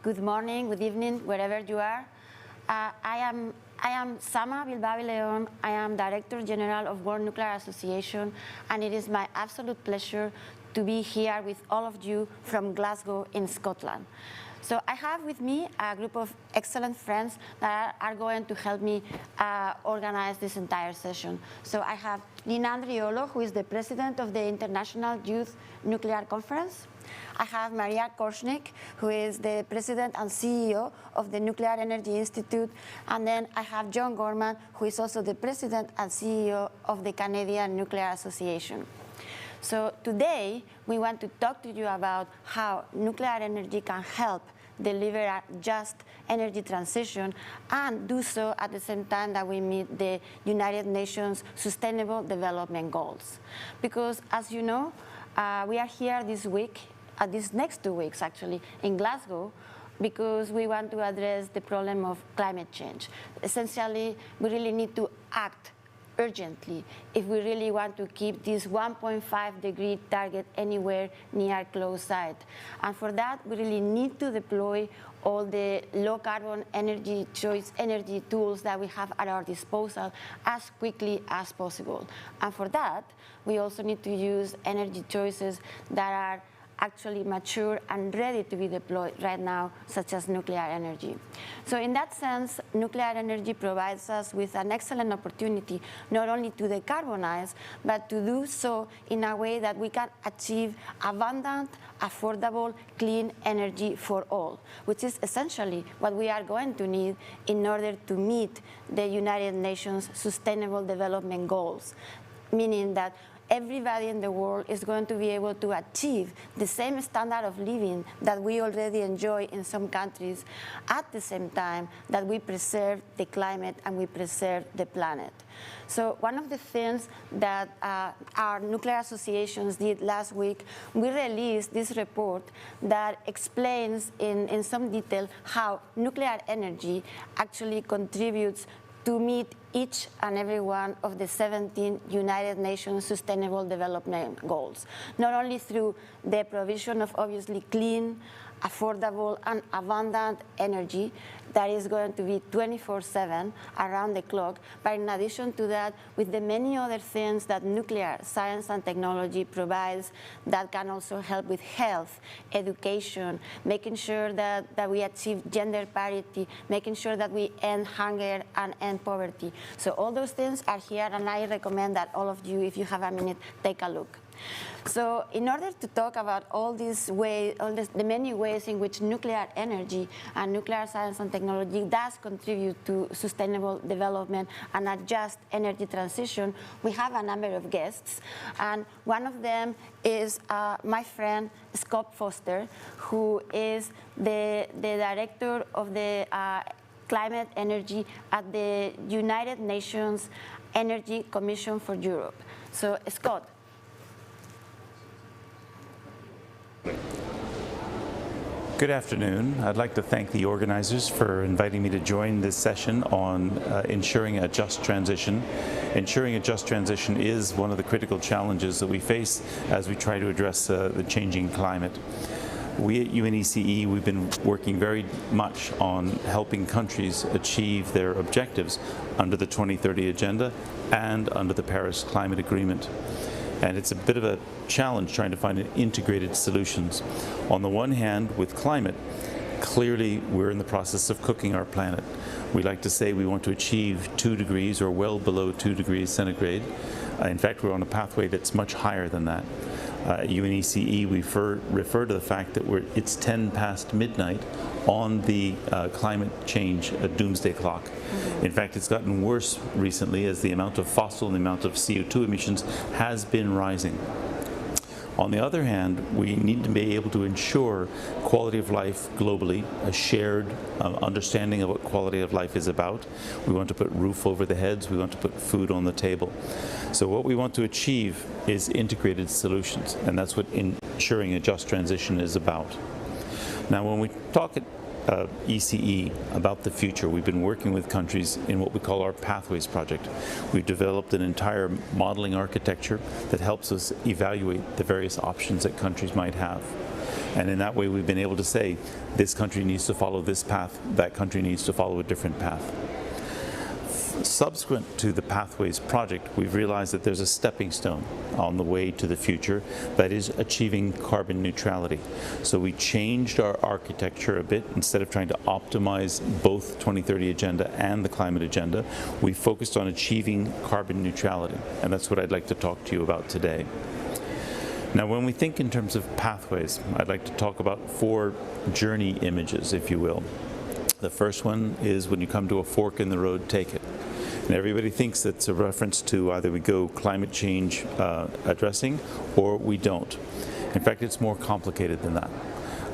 good morning, good evening, wherever you are. I am Sama Bilbao Leon. I am Director General of World Nuclear Association, and it is my absolute pleasure to be here with all of you from Glasgow in Scotland. So I have with me a group of excellent friends that are going to help me organize this entire session. So I have Nina Andriolo, who is the president of the International Youth Nuclear Conference. I have Maria Korsnick, who is the president and CEO of the Nuclear Energy Institute. And then I have John Gorman, who is also the president and CEO of the Canadian Nuclear Association. So today, we want to talk to you about how nuclear energy can help deliver a just energy transition and do so at the same time that we meet the United Nations Sustainable Development Goals. Because as you know, we are here this week, these next 2 weeks actually, in Glasgow, because we want to address the problem of climate change. Essentially, we really need to act urgently if we really want to keep this 1.5-degree target anywhere near close sight. And for that, we really need to deploy all the low-carbon energy tools that we have at our disposal as quickly as possible. And for that, we also need to use energy choices that are actually mature and ready to be deployed right now, such as nuclear energy. So in that sense, nuclear energy provides us with an excellent opportunity not only to decarbonize, but to do so in a way that we can achieve abundant, affordable, clean energy for all, which is essentially what we are going to need in order to meet the United Nations Sustainable Development Goals, meaning that everybody in the world is going to be able to achieve the same standard of living that we already enjoy in some countries at the same time that we preserve the climate and we preserve the planet. So one of the things that our nuclear associations did last week, we released this report that explains in some detail how nuclear energy actually contributes to meet each and every one of the 17 United Nations Sustainable Development Goals, not only through the provision of obviously clean, affordable, and abundant energy that is going to be 24/7 around the clock, but in addition to that, with the many other things that nuclear science and technology provides that can also help with health, education, making sure that we achieve gender parity, making sure that we end hunger and end poverty. So all those things are here, and I recommend that all of you, if you have a minute, take a look. So in order to talk about all these ways, the many ways in which nuclear energy and nuclear science and technology does contribute to sustainable development and a just energy transition, we have a number of guests. And one of them is my friend Scott Foster, who is the director of the climate energy at the United Nations Energy Commission for Europe. So Scott. Good afternoon. I'd like to thank the organizers for inviting me to join this session on ensuring a just transition. Ensuring a just transition is one of the critical challenges that we face as we try to address the changing climate. We at UNECE, we've been working very much on helping countries achieve their objectives under the 2030 Agenda and under the Paris Climate Agreement. And it's a bit of a challenge trying to find integrated solutions. On the one hand, with climate, clearly we're in the process of cooking our planet. We like to say we want to achieve 2 degrees or well below 2 degrees centigrade. In fact, we're on a pathway that's much higher than that. At UNECE, we refer to the fact that it's 10 past midnight on the climate change doomsday clock. In fact, it's gotten worse recently as the amount of fossil and the amount of CO2 emissions has been rising. On the other hand, we need to be able to ensure quality of life globally, a shared understanding of what quality of life is about. We want to put roof over the heads, we want to put food on the table. So what we want to achieve is integrated solutions, and that's what ensuring a just transition is about. Now, when we talk at ECE about the future, we've been working with countries in what we call our Pathways project. We've developed an entire modeling architecture that helps us evaluate the various options that countries might have. And in that way, we've been able to say, this country needs to follow this path, that country needs to follow a different path. Subsequent to the Pathways project, we've realized that there's a stepping stone on the way to the future, that is achieving carbon neutrality. So we changed our architecture a bit. Instead of trying to optimize both 2030 agenda and the climate agenda, we focused on achieving carbon neutrality. And that's what I'd like to talk to you about today. Now, when we think in terms of pathways, I'd like to talk about 4 journey images, if you will. The first one is when you come to a fork in the road, take it. And everybody thinks it's a reference to either we go climate change addressing or we don't. In fact, it's more complicated than that.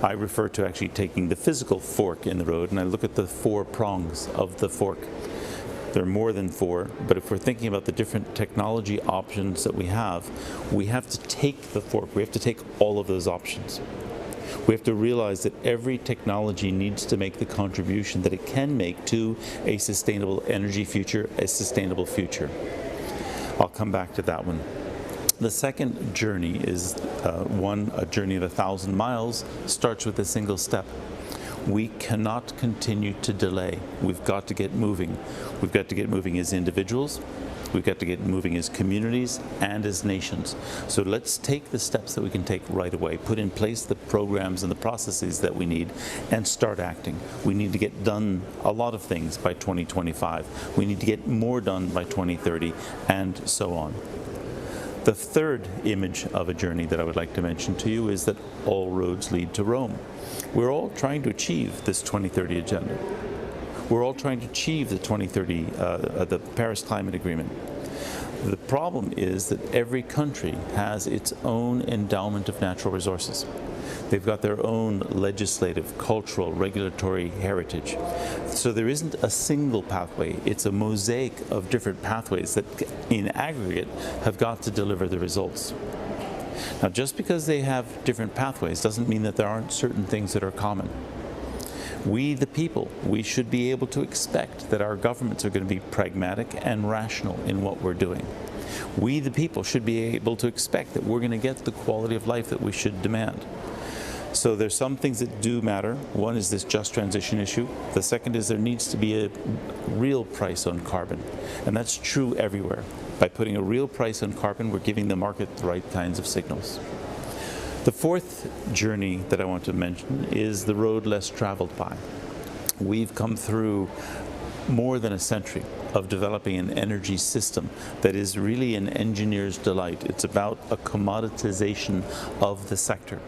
I refer to actually taking the physical fork in the road, and I look at the 4 prongs of the fork. There are more than 4, but if we're thinking about the different technology options that we have to take the fork. We have to take all of those options. We have to realize that every technology needs to make the contribution that it can make to a sustainable energy future, a sustainable future. I'll come back to that one. The second journey is a journey of 1,000 miles, starts with a single step. We cannot continue to delay. We've got to get moving. We've got to get moving as individuals. We've got to get moving as communities and as nations. So let's take the steps that we can take right away, put in place the programs and the processes that we need, and start acting. We need to get done a lot of things by 2025. We need to get more done by 2030, and so on. The third image of a journey that I would like to mention to you is that all roads lead to Rome. We're all trying to achieve this 2030 agenda. We're all trying to achieve the 2030, the Paris Climate Agreement. The problem is that every country has its own endowment of natural resources. They've got their own legislative, cultural, regulatory heritage. So there isn't a single pathway. It's a mosaic of different pathways that in aggregate have got to deliver the results. Now, just because they have different pathways doesn't mean that there aren't certain things that are common. We, the people, we should be able to expect that our governments are going to be pragmatic and rational in what we're doing. We, the people, should be able to expect that we're going to get the quality of life that we should demand. So there's some things that do matter. One is this just transition issue. The second is there needs to be a real price on carbon. And that's true everywhere. By putting a real price on carbon, we're giving the market the right kinds of signals. The fourth journey that I want to mention is the road less traveled by. We've come through more than a century of developing an energy system that is really an engineer's delight. It's about a commoditization of the sector.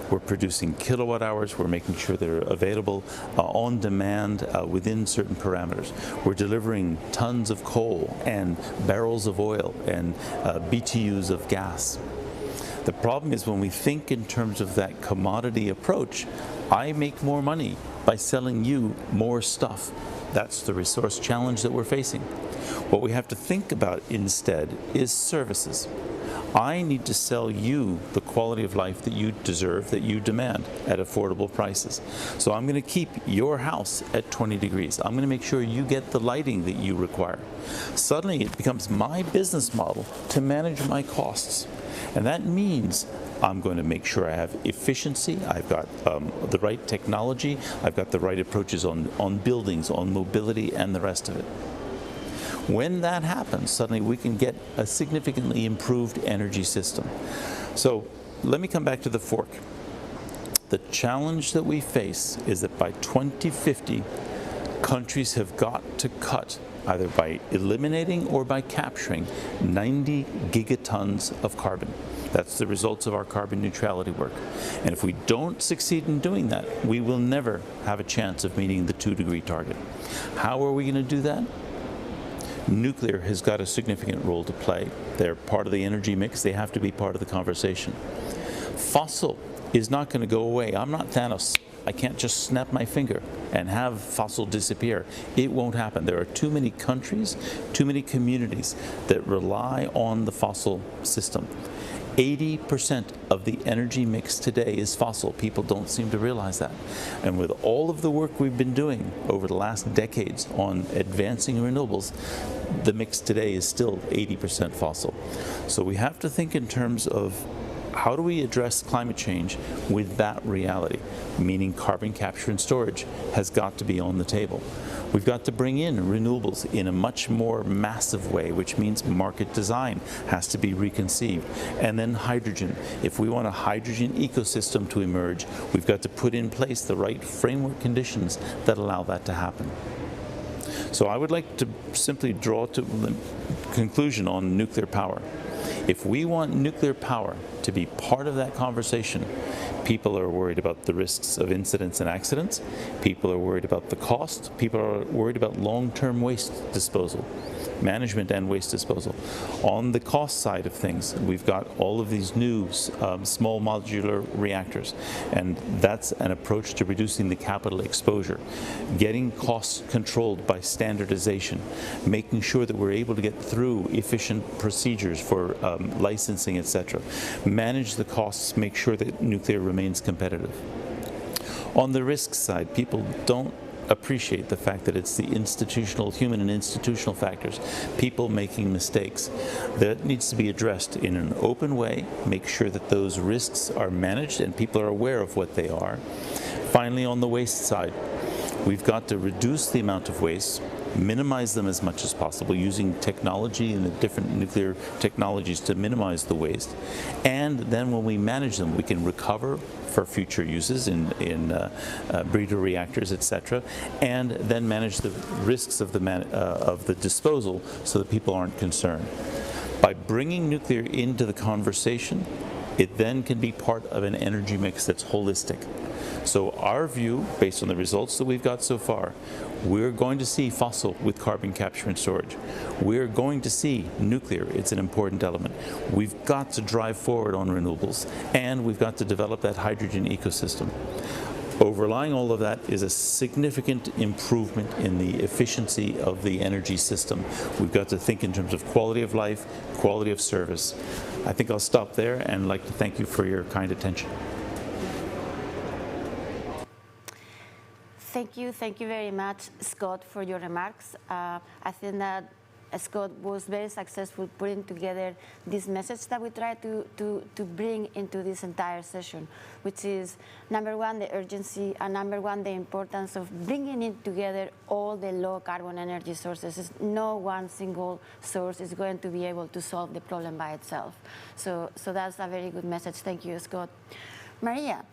We're producing kilowatt hours, we're making sure they're available on demand within certain parameters. We're delivering tons of coal and barrels of oil and BTUs of gas. The problem is when we think in terms of that commodity approach, I make more money by selling you more stuff. That's the resource challenge that we're facing. What we have to think about instead is services. I need to sell you the quality of life that you deserve, that you demand at affordable prices. So I'm going to keep your house at 20 degrees. I'm going to make sure you get the lighting that you require. Suddenly it becomes my business model to manage my costs. And that means I'm going to make sure I have efficiency, I've got the right technology, I've got the right approaches on buildings, on mobility, and the rest of it. When that happens, suddenly we can get a significantly improved energy system. So let me come back to the fork. The challenge that we face is that by 2050, countries have got to cut, either by eliminating or by capturing, 90 gigatons of carbon. That's the results of our carbon neutrality work. And if we don't succeed in doing that, we will never have a chance of meeting the 2-degree target. How are we going to do that? Nuclear has got a significant role to play. They're part of the energy mix. They have to be part of the conversation. Fossil is not going to go away. I'm not Thanos. I can't just snap my finger and have fossil disappear. It won't happen. There are too many countries, too many communities that rely on the fossil system. 80% of the energy mix today is fossil. People don't seem to realize that. And with all of the work we've been doing over the last decades on advancing renewables, the mix today is still 80% fossil. So we have to think in terms of how do we address climate change with that reality? Meaning carbon capture and storage has got to be on the table. We've got to bring in renewables in a much more massive way, which means market design has to be reconceived. And then hydrogen. If we want a hydrogen ecosystem to emerge, we've got to put in place the right framework conditions that allow that to happen. So I would like to simply draw to the conclusion on nuclear power. If we want nuclear power to be part of that conversation, people are worried about the risks of incidents and accidents. People are worried about the cost. People are worried about long-term waste disposal, management and waste disposal. On the cost side of things, we've got all of these new small modular reactors, and that's an approach to reducing the capital exposure, getting costs controlled by standardization, making sure that we're able to get through efficient procedures for licensing, etc. Manage the costs, make sure that nuclear remains competitive. On the risk side, people don't appreciate the fact that it's the human and institutional factors, people making mistakes, that needs to be addressed in an open way, make sure that those risks are managed and people are aware of what they are. Finally, on the waste side, we've got to reduce the amount of waste, minimize them as much as possible using technology and the different nuclear technologies to minimize the waste. And then when we manage them, we can recover for future uses in breeder reactors, etc., and then manage the risks of the disposal so that people aren't concerned. By bringing nuclear into the conversation, it then can be part of an energy mix that's holistic. So our view, based on the results that we've got so far, we're going to see fossil with carbon capture and storage. We're going to see nuclear. It's an important element. We've got to drive forward on renewables, and we've got to develop that hydrogen ecosystem. Overlying all of that is a significant improvement in the efficiency of the energy system. We've got to think in terms of quality of life, quality of service. I think I'll stop there and like to thank you for your kind attention. Thank you very much, Scott, for your remarks. I think that Scott was very successful putting together this message that we try to bring into this entire session, which is, number one, the urgency, and number one, the importance of bringing in together all the low carbon energy sources. No one single source is going to be able to solve the problem by itself. So that's a very good message. Thank you, Scott. Maria.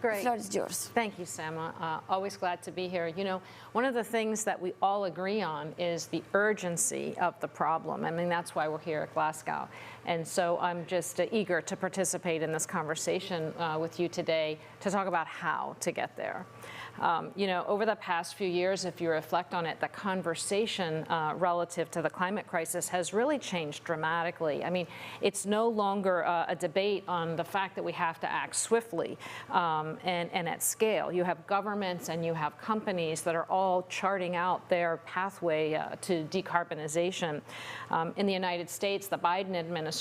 Great. The floor is yours. Thank you, Sama. Always glad to be here. You know, one of the things that we all agree on is the urgency of the problem. I mean, that's why we're here at Glasgow. And so I'm just eager to participate in this conversation with you today to talk about how to get there. You know, over the past few years, if you reflect on it, the conversation relative to the climate crisis has really changed dramatically. I mean, it's no longer a debate on the fact that we have to act swiftly and at scale. You have governments and you have companies that are all charting out their pathway to decarbonization. In the United States, the Biden administration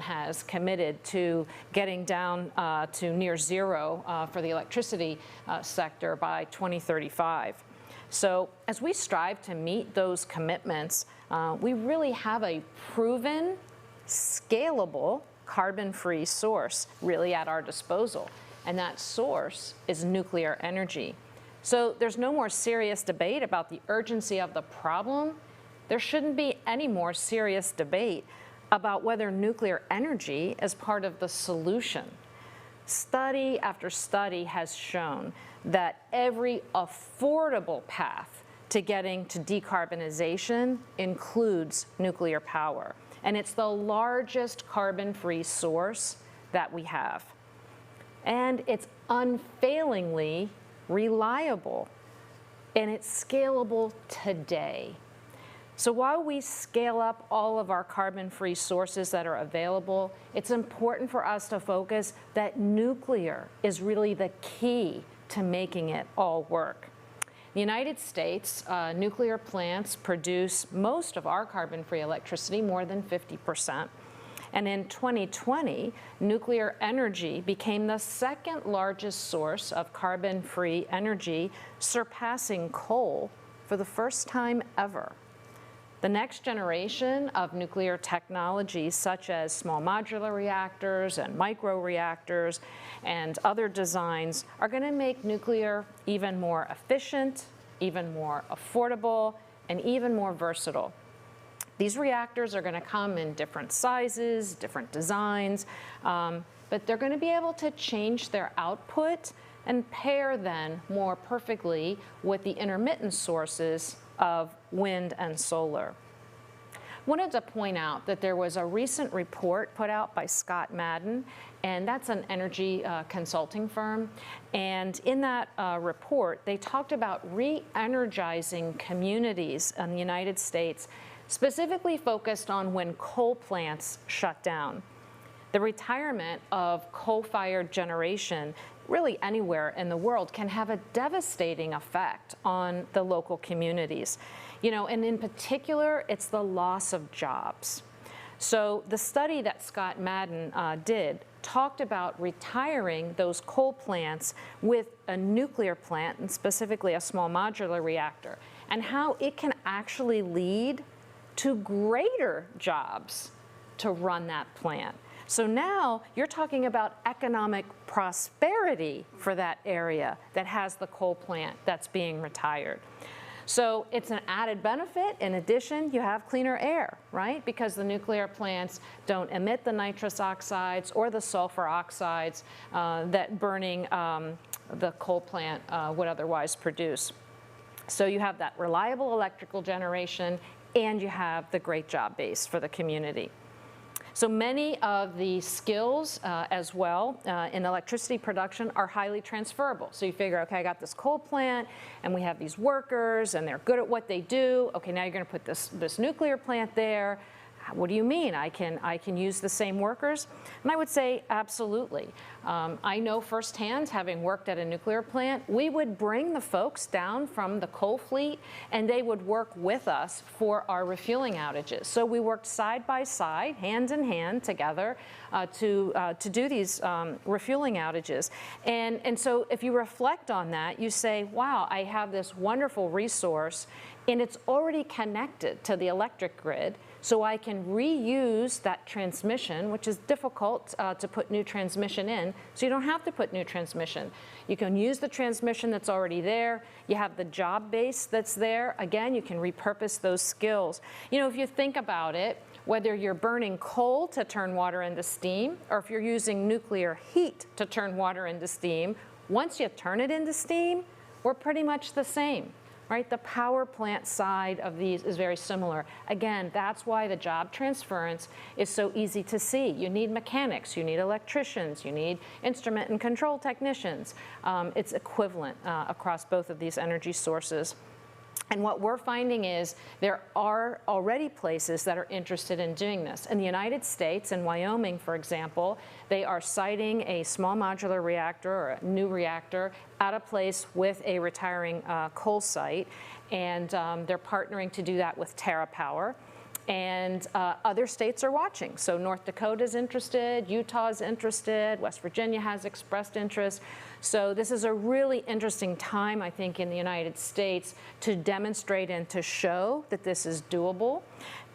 has committed to getting down to near zero for the electricity sector by 2035. So as we strive to meet those commitments, we really have a proven, scalable, carbon-free source really at our disposal. And that source is nuclear energy. So there's no more serious debate about the urgency of the problem. There shouldn't be any more serious debate about whether nuclear energy is part of the solution. Study after study has shown that every affordable path to getting to decarbonization includes nuclear power. And it's the largest carbon-free source that we have. And it's unfailingly reliable, and it's scalable today. So while we scale up all of our carbon-free sources that are available, it's important for us to focus that nuclear is really the key to making it all work. In the United States, nuclear plants produce most of our carbon-free electricity, more than 50%. And in 2020, nuclear energy became the second largest source of carbon-free energy, surpassing coal for the first time ever. The next generation of nuclear technologies, such as small modular reactors and microreactors and other designs, are going to make nuclear even more efficient, even more affordable, and even more versatile. These reactors are going to come in different sizes, different designs, but they're going to be able to change their output and pair then more perfectly with the intermittent sources of wind and solar. Wanted to point out that there was a recent report put out by Scott Madden, and that's an energy consulting firm. And in that report, they talked about re-energizing communities in the United States, specifically focused on when coal plants shut down. The retirement of coal-fired generation really anywhere in the world can have a devastating effect on the local communities. You know, and in particular, it's the loss of jobs. So the study that Scott Madden did talked about retiring those coal plants with a nuclear plant, and specifically a small modular reactor, and how it can actually lead to greater jobs to run that plant. So now you're talking about economic prosperity for that area that has the coal plant that's being retired. So it's an added benefit. In addition, you have cleaner air, right? Because the nuclear plants don't emit the nitrous oxides or the sulfur oxides that burning the coal plant would otherwise produce. So you have that reliable electrical generation, and you have the great job base for the community. So many of the skills as well in electricity production are highly transferable. So you figure, okay, I got this coal plant and we have these workers and they're good at what they do. Okay, now you're going to put this nuclear plant there. What do you mean? I can use the same workers? And I would say absolutely. I know firsthand, having worked at a nuclear plant, we would bring the folks down from the coal fleet and they would work with us for our refueling outages. So we worked side by side, hand in hand together to do these refueling outages. And so if you reflect on that, you say, wow, I have this wonderful resource and it's already connected to the electric grid. So I can reuse that transmission, which is difficult to put new transmission in. So you don't have to put new transmission. You can use the transmission that's already there. You have the job base that's there. Again, you can repurpose those skills. You know, if you think about it, whether you're burning coal to turn water into steam, or if you're using nuclear heat to turn water into steam, once you turn it into steam, we're pretty much the same. Right? The power plant side of these is very similar. Again, that's why the job transference is so easy to see. You need mechanics, you need electricians, you need instrument and control technicians. It's equivalent across both of these energy sources. And what we're finding is there are already places that are interested in doing this. In the United States, in Wyoming, for example, they are siting a small modular reactor or a new reactor at a place with a retiring coal site. And they're partnering to do that with TerraPower. And other states are watching. So North Dakota's interested, Utah's interested, West Virginia has expressed interest. So this is a really interesting time, I think, in the United States to demonstrate and to show that this is doable.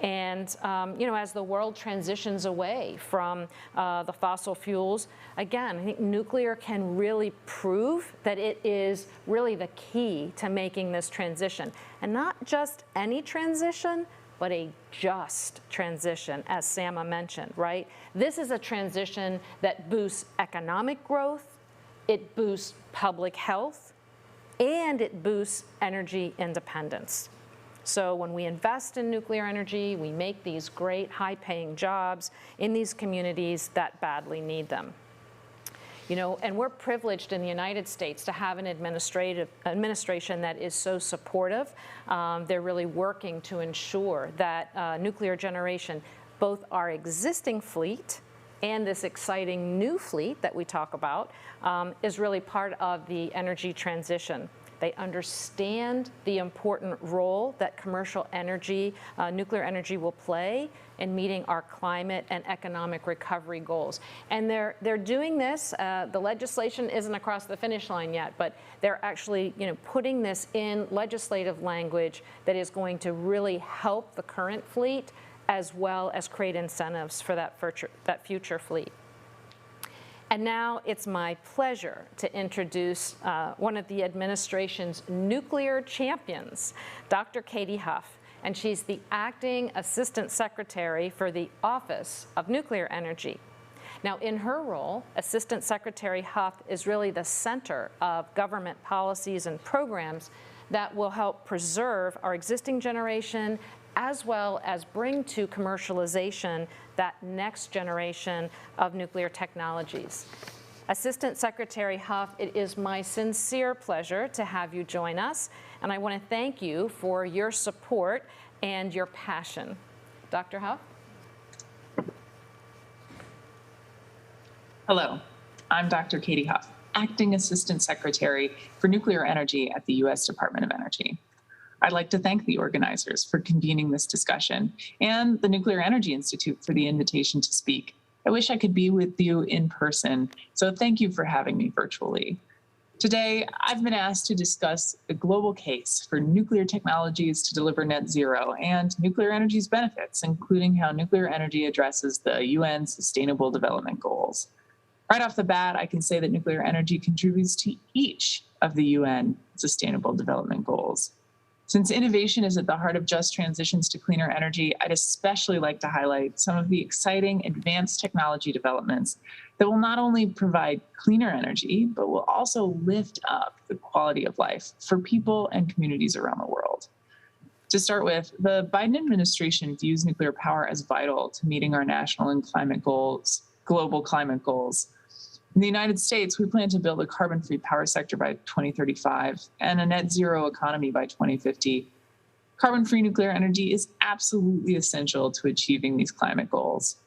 And you know, as the world transitions away from the fossil fuels, again, I think nuclear can really prove that it is really the key to making this transition. And not just any transition, but a just transition, as Sama mentioned, right? This is a transition that boosts economic growth, it boosts public health, and it boosts energy independence. So when we invest in nuclear energy, we make these great high-paying jobs in these communities that badly need them. You know, and we're privileged in the United States to have an administration that is so supportive. They're really working to ensure that nuclear generation, both our existing fleet and this exciting new fleet that we talk about, is really part of the energy transition. They understand the important role that commercial energy, nuclear energy will play in meeting our climate and economic recovery goals. And they're doing this, the legislation isn't across the finish line yet, but they're actually putting this in legislative language that is going to really help the current fleet as well as create incentives for that future fleet. And now it's my pleasure to introduce one of the administration's nuclear champions, Dr. Katie Huff, and she's the Acting Assistant Secretary for the Office of Nuclear Energy. Now, in her role, Assistant Secretary Huff is really the center of government policies and programs that will help preserve our existing generation as well as bring to commercialization that next generation of nuclear technologies. Assistant Secretary Huff, it is my sincere pleasure to have you join us, and I want to thank you for your support and your passion. Dr. Huff? Hello, I'm Dr. Katie Huff, Acting Assistant Secretary for Nuclear Energy at the U.S. Department of Energy. I'd like to thank the organizers for convening this discussion and the Nuclear Energy Institute for the invitation to speak. I wish I could be with you in person, so thank you for having me virtually. Today, I've been asked to discuss the global case for nuclear technologies to deliver net zero and nuclear energy's benefits, including how nuclear energy addresses the UN Sustainable Development Goals. Right off the bat, I can say that nuclear energy contributes to each of the UN Sustainable Development Goals. Since innovation is at the heart of just transitions to cleaner energy, I'd especially like to highlight some of the exciting advanced technology developments that will not only provide cleaner energy, but will also lift up the quality of life for people and communities around the world. To start with, the Biden administration views nuclear power as vital to meeting our national and climate goals, global climate goals. In the United States, we plan to build a carbon-free power sector by 2035 and a net zero economy by 2050. Carbon-free nuclear energy is absolutely essential to achieving these climate goals.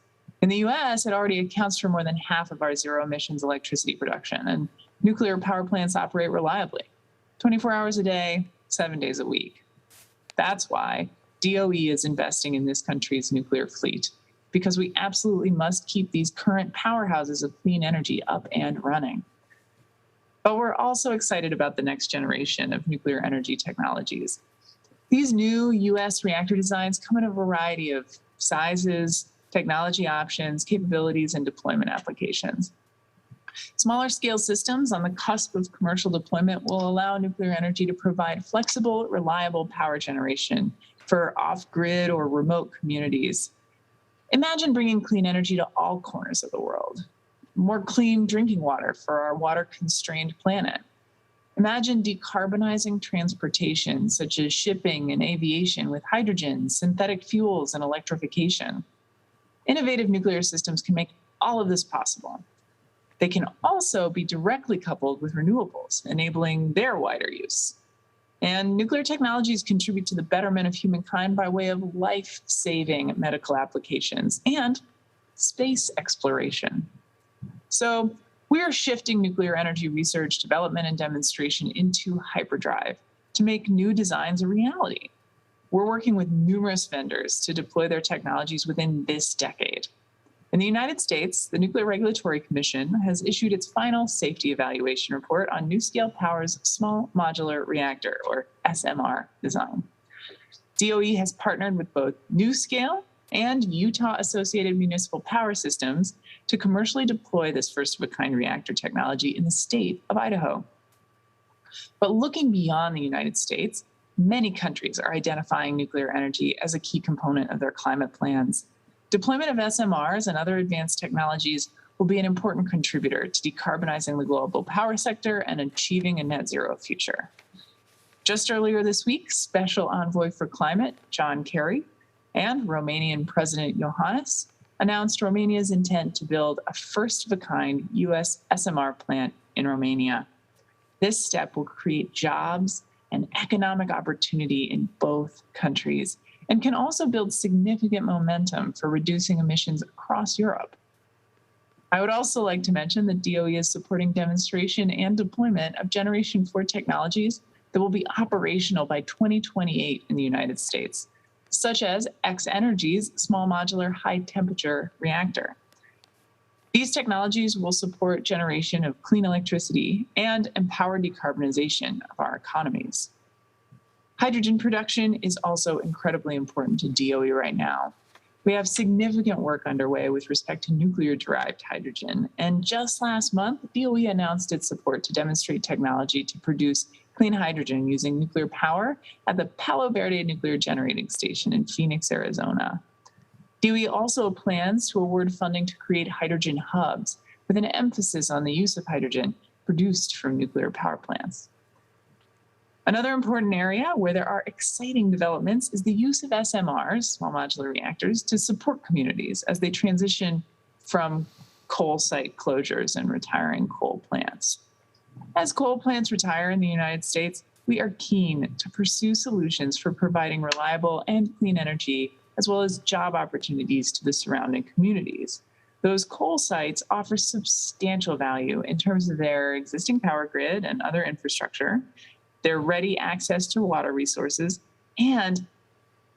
In the US, it already accounts for more than half of our zero emissions electricity production, and nuclear power plants operate reliably, 24 hours a day, 7 days a week. That's why DOE is investing in this country's nuclear fleet, because we absolutely must keep these current powerhouses of clean energy up and running. But we're also excited about the next generation of nuclear energy technologies. These new US reactor designs come in a variety of sizes, technology options, capabilities, and deployment applications. Smaller scale systems on the cusp of commercial deployment will allow nuclear energy to provide flexible, reliable power generation for off-grid or remote communities. Imagine bringing clean energy to all corners of the world. More clean drinking water for our water-constrained planet. Imagine decarbonizing transportation, such as shipping and aviation, with hydrogen, synthetic fuels, and electrification. Innovative nuclear systems can make all of this possible. They can also be directly coupled with renewables, enabling their wider use. And nuclear technologies contribute to the betterment of humankind by way of life-saving medical applications and space exploration. So we are shifting nuclear energy research, development, and demonstration into hyperdrive to make new designs a reality. We're working with numerous vendors to deploy their technologies within this decade. In the United States, the Nuclear Regulatory Commission has issued its final safety evaluation report on NuScale Power's Small Modular Reactor, or SMR, design. DOE has partnered with both NuScale and Utah Associated Municipal Power Systems to commercially deploy this first-of-a-kind reactor technology in the state of Idaho. But looking beyond the United States, many countries are identifying nuclear energy as a key component of their climate plans. Deployment of SMRs and other advanced technologies will be an important contributor to decarbonizing the global power sector and achieving a net zero future. Just earlier this week, Special Envoy for Climate, John Kerry, and Romanian President Iohannis announced Romania's intent to build a first-of-a-kind US SMR plant in Romania. This step will create jobs and economic opportunity in both countries, and can also build significant momentum for reducing emissions across Europe. I would also like to mention that DOE is supporting demonstration and deployment of Generation 4 technologies that will be operational by 2028 in the United States, such as X-Energy's small modular high temperature reactor. These technologies will support generation of clean electricity and empower decarbonization of our economies. Hydrogen production is also incredibly important to DOE right now. We have significant work underway with respect to nuclear-derived hydrogen, and just last month, DOE announced its support to demonstrate technology to produce clean hydrogen using nuclear power at the Palo Verde Nuclear Generating Station in Phoenix, Arizona. DOE also plans to award funding to create hydrogen hubs with an emphasis on the use of hydrogen produced from nuclear power plants. Another important area where there are exciting developments is the use of SMRs, small modular reactors, to support communities as they transition from coal site closures and retiring coal plants. As coal plants retire in the United States, we are keen to pursue solutions for providing reliable and clean energy, as well as job opportunities to the surrounding communities. Those coal sites offer substantial value in terms of their existing power grid and other infrastructure, their ready access to water resources, and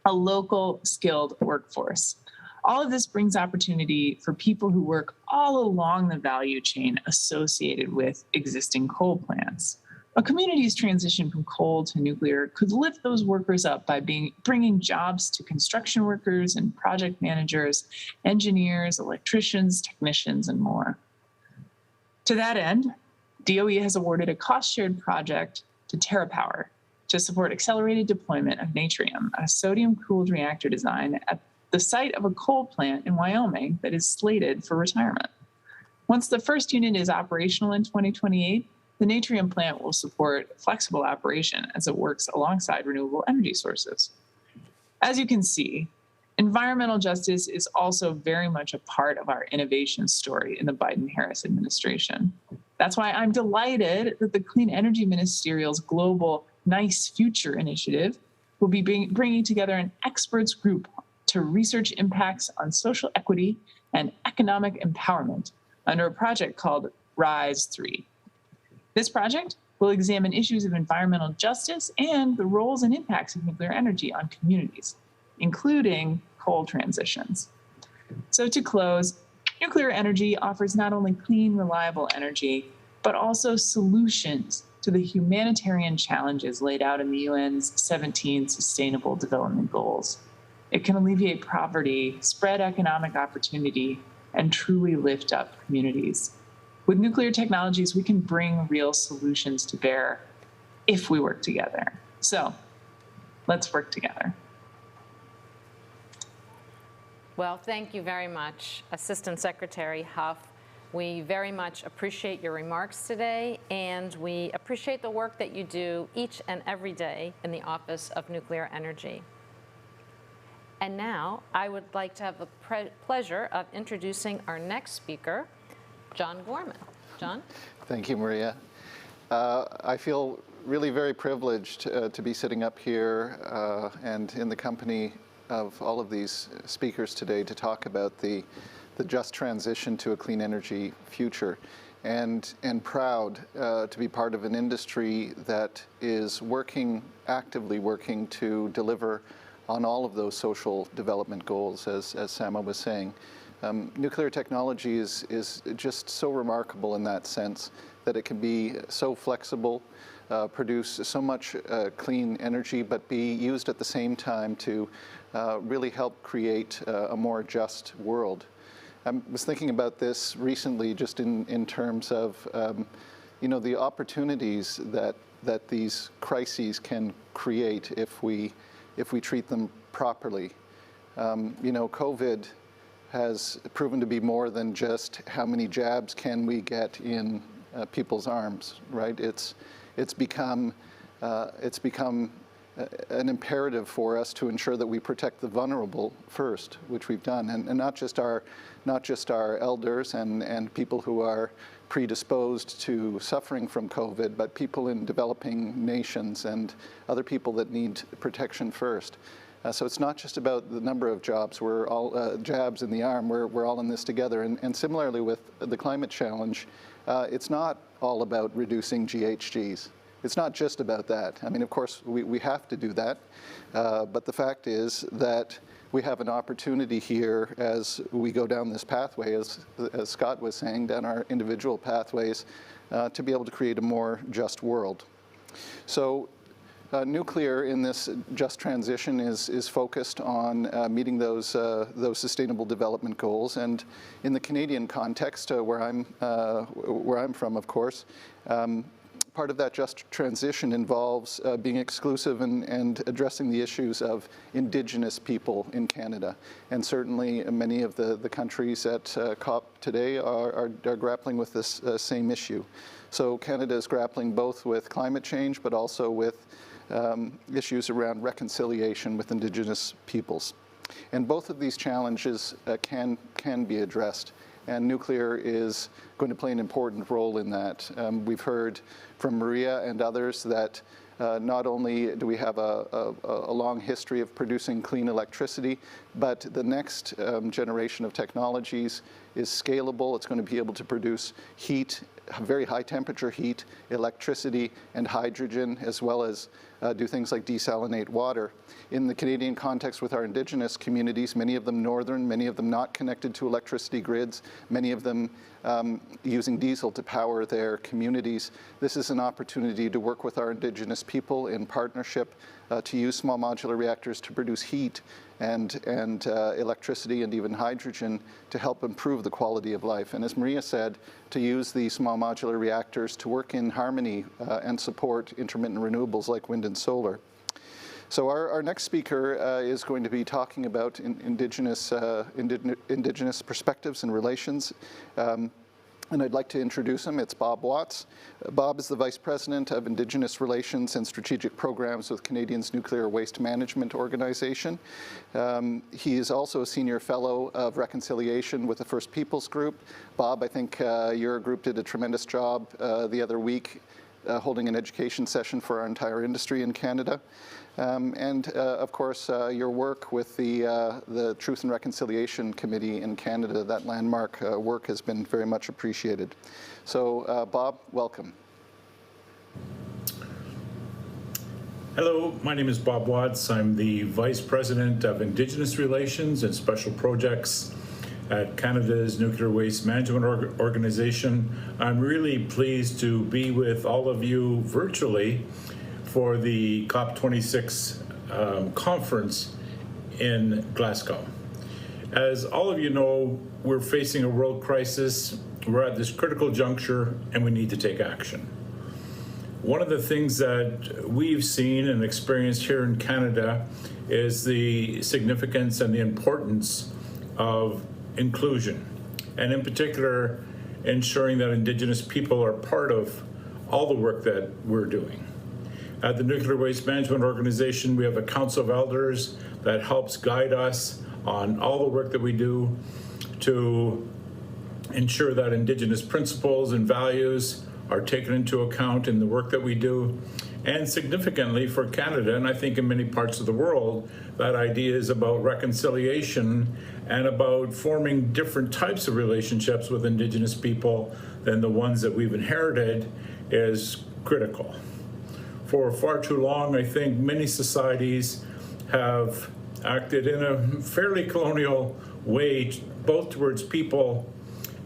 a local skilled workforce. All of this brings opportunity for people who work all along the value chain associated with existing coal plants. A community's transition from coal to nuclear could lift those workers up by bringing jobs to construction workers and project managers, engineers, electricians, technicians, and more. To that end, DOE has awarded a cost-shared project to TerraPower to support accelerated deployment of Natrium, a sodium-cooled reactor design at the site of a coal plant in Wyoming that is slated for retirement. Once the first unit is operational in 2028, the Natrium plant will support flexible operation as it works alongside renewable energy sources. As you can see, environmental justice is also very much a part of our innovation story in the Biden-Harris administration. That's why I'm delighted that the Clean Energy Ministerial's global Nice Future initiative will be bringing together an experts group to research impacts on social equity and economic empowerment under a project called RISE 3. This project will examine issues of environmental justice and the roles and impacts of nuclear energy on communities, including coal transitions. So to close, nuclear energy offers not only clean, reliable energy, but also solutions to the humanitarian challenges laid out in the UN's 17 Sustainable Development Goals. It can alleviate poverty, spread economic opportunity, and truly lift up communities. With nuclear technologies, we can bring real solutions to bear if we work together. So let's work together. Well, thank you very much, Assistant Secretary Huff. We very much appreciate your remarks today, and we appreciate the work that you do each and every day in the Office of Nuclear Energy. And now I would like to have the pleasure of introducing our next speaker, John Gorman. John? Thank you, Maria. I feel really very privileged to be sitting up here and in the company of all of these speakers today to talk about the just transition to a clean energy future, and proud to be part of an industry that is actively working to deliver on all of those social development goals, as Sama was saying. Nuclear technology is just so remarkable in that sense that it can be so flexible, produce so much clean energy, but be used at the same time to really help create a more just world. I was thinking about this recently just in terms of the opportunities that these crises can create if we treat them properly. COVID has proven to be more than just how many jabs can we get in people's arms, right? It's become an imperative for us to ensure that we protect the vulnerable first, which we've done, and not just our elders and people who are predisposed to suffering from COVID, but people in developing nations and other people that need protection first. So it's not just about the number of jobs. We're all jabs in the arm. We're all in this together. And similarly with the climate challenge, it's not all about reducing GHGs. it's not just about that. I mean, of course, we have to do that, but the fact is that we have an opportunity here as we go down this pathway, as Scott was saying, down our individual pathways, to be able to create a more just world. So nuclear in this just transition is focused on meeting those sustainable development goals. And in the Canadian context, where I'm from, of course, part of that just transition involves being exclusive and addressing the issues of Indigenous people in Canada. And certainly many of the countries at COP today are grappling with this same issue. So Canada is grappling both with climate change, but also with issues around reconciliation with Indigenous peoples. And both of these challenges can be addressed. And nuclear is going to play an important role in that. We've heard from Maria and others that not only do we have a long history of producing clean electricity, but the next generation of technologies is scalable. It's going to be able to produce heat, very high temperature heat, electricity, and hydrogen, as well as do things like desalinate water. In the Canadian context with our Indigenous communities, many of them northern, many of them not connected to electricity grids, many of them using diesel to power their communities. This is an opportunity to work with our Indigenous people in partnership to use small modular reactors to produce heat and electricity and even hydrogen to help improve the quality of life. And as Maria said, to use the small modular reactors to work in harmony and support intermittent renewables like wind and solar. So our next speaker is going to be talking about Indigenous perspectives and relations. And I'd like to introduce him. It's Bob Watts. Bob is the Vice President of Indigenous Relations and Strategic Programs with Canadians Nuclear Waste Management Organization. He is also a Senior Fellow of Reconciliation with the First Peoples Group. Bob, I think your group did a tremendous job the other week holding an education session for our entire industry in Canada. Of course, your work with the Truth and Reconciliation Committee in Canada, that landmark work has been very much appreciated. So, Bob, welcome. Hello, my name is Bob Watts. I'm the Vice President of Indigenous Relations and Special Projects at Canada's Nuclear Waste Management Organization. I'm really pleased to be with all of you virtually for the COP26 conference in Glasgow. As all of you know, we're facing a world crisis. We're at this critical juncture and we need to take action. One of the things that we've seen and experienced here in Canada is the significance and the importance of inclusion, and in particular, ensuring that Indigenous people are part of all the work that we're doing. At the Nuclear Waste Management Organization, we have a Council of Elders that helps guide us on all the work that we do to ensure that Indigenous principles and values are taken into account in the work that we do. And significantly for Canada, and I think in many parts of the world, that idea is about reconciliation and about forming different types of relationships with Indigenous people than the ones that we've inherited is critical. For far too long, I think many societies have acted in a fairly colonial way, both towards people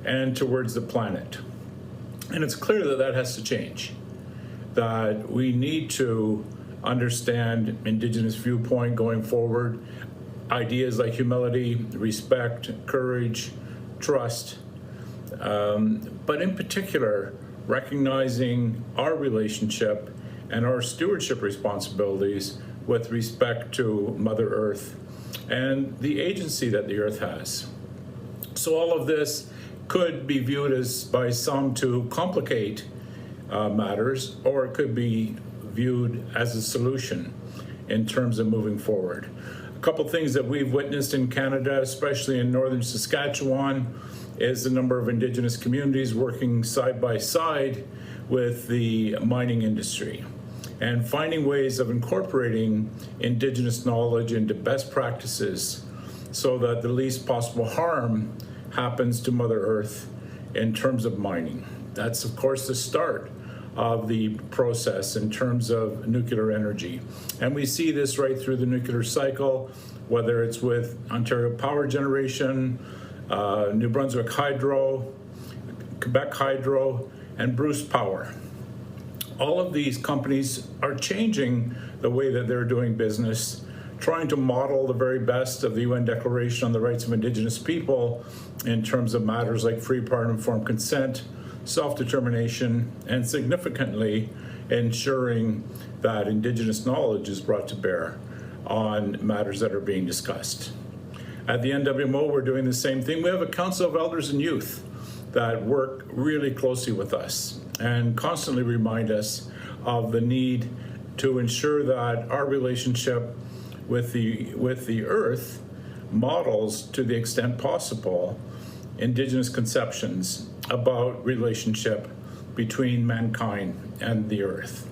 and towards the planet. And it's clear that that has to change, that we need to understand Indigenous viewpoint going forward, ideas like humility, respect, courage, trust, but in particular, recognizing our relationship and our stewardship responsibilities with respect to Mother Earth and the agency that the Earth has. So all of this could be viewed as by some to complicate matters, or it could be viewed as a solution in terms of moving forward. A couple things that we've witnessed in Canada, especially in northern Saskatchewan, is the number of Indigenous communities working side by side with the mining industry and finding ways of incorporating Indigenous knowledge into best practices so that the least possible harm happens to Mother Earth in terms of mining. That's, of course, the start of the process in terms of nuclear energy. And we see this right through the nuclear cycle, whether it's with Ontario Power Generation, New Brunswick Hydro, Quebec Hydro, and Bruce Power. All of these companies are changing the way that they're doing business, trying to model the very best of the UN Declaration on the Rights of Indigenous People in terms of matters like free, prior, and informed consent, self-determination, and significantly ensuring that Indigenous knowledge is brought to bear on matters that are being discussed. At the NWMO, we're doing the same thing. We have a Council of Elders and Youth that work really closely with us and constantly remind us of the need to ensure that our relationship with the earth models, to the extent possible, Indigenous conceptions about relationship between mankind and the earth.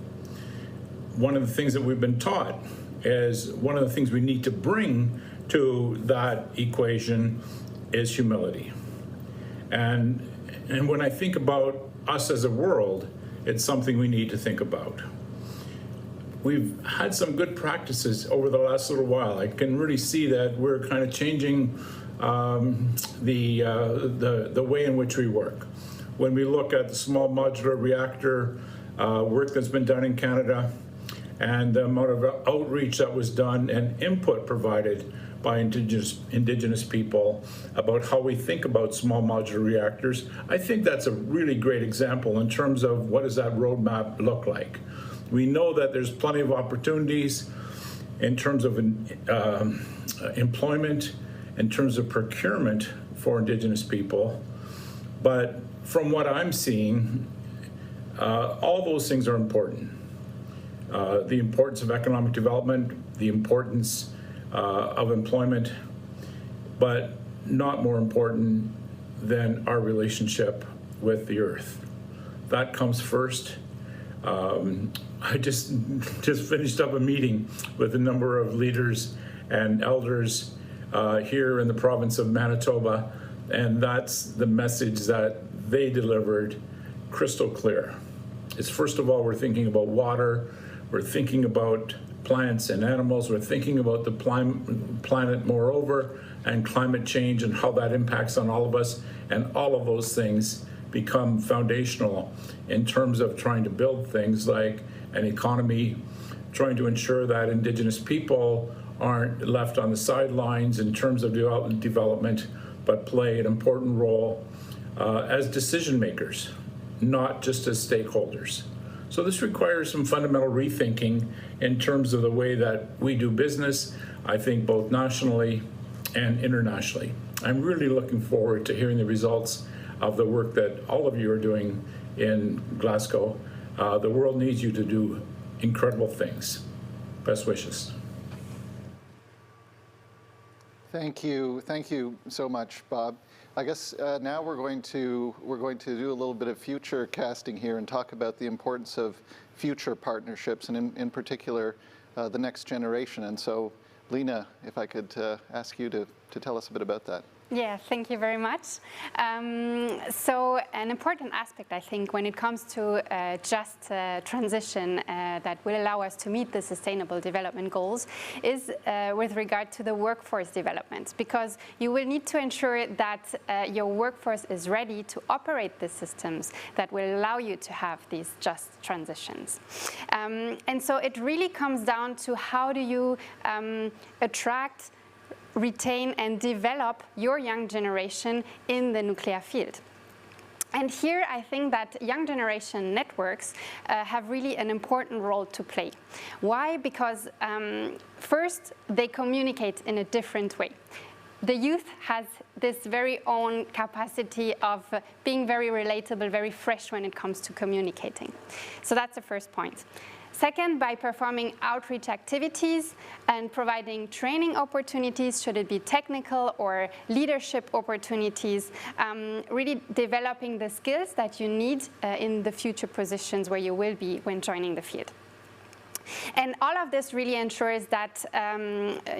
One of the things that we've been taught is one of the things we need to bring to that equation is humility. And when I think about us as a world, it's something we need to think about. We've had some good practices over the last little while. I can really see that we're kind of changing the way in which we work. When we look at the small modular reactor work that's been done in Canada and the amount of outreach that was done and input provided by Indigenous people about how we think about small modular reactors, I think that's a really great example in terms of what does that roadmap look like. We know that there's plenty of opportunities in terms of employment, in terms of procurement for Indigenous people, but from what I'm seeing, all those things are important. The importance of economic development, the importance of employment, but not more important than our relationship with the earth. That comes first. I just finished up a meeting with a number of leaders and elders here in the province of Manitoba, and that's the message that they delivered crystal clear. It's first of all, we're thinking about water, we're thinking about plants and animals, we're thinking about the planet moreover, and climate change and how that impacts on all of us, and all of those things become foundational in terms of trying to build things like an economy, trying to ensure that Indigenous people aren't left on the sidelines in terms of development, but play an important role as decision makers, not just as stakeholders. So this requires some fundamental rethinking in terms of the way that we do business, I think both nationally and internationally. I'm really looking forward to hearing the results of the work that all of you are doing in Glasgow. The world needs you to do incredible things. Best wishes. Thank you so much, Bob. I guess now we're going to do a little bit of future casting here and talk about the importance of future partnerships, and in particular the next generation. And so, Lena, if I could ask you to tell us a bit about that. Yeah, thank you very much. So an important aspect, I think, when it comes to just transition that will allow us to meet the Sustainable Development Goals is with regard to the workforce development, because you will need to ensure that your workforce is ready to operate the systems that will allow you to have these just transitions. And so it really comes down to how do you attract, retain and develop your young generation in the nuclear field. And here I think that young generation networks have really an important role to play. Why? Because first, they communicate in a different way. The youth has this very own capacity of being very relatable, very fresh when it comes to communicating. So that's the first point. Second, by performing outreach activities and providing training opportunities, should it be technical or leadership opportunities, really developing the skills that you need in the future positions where you will be when joining the field. And all of this really ensures that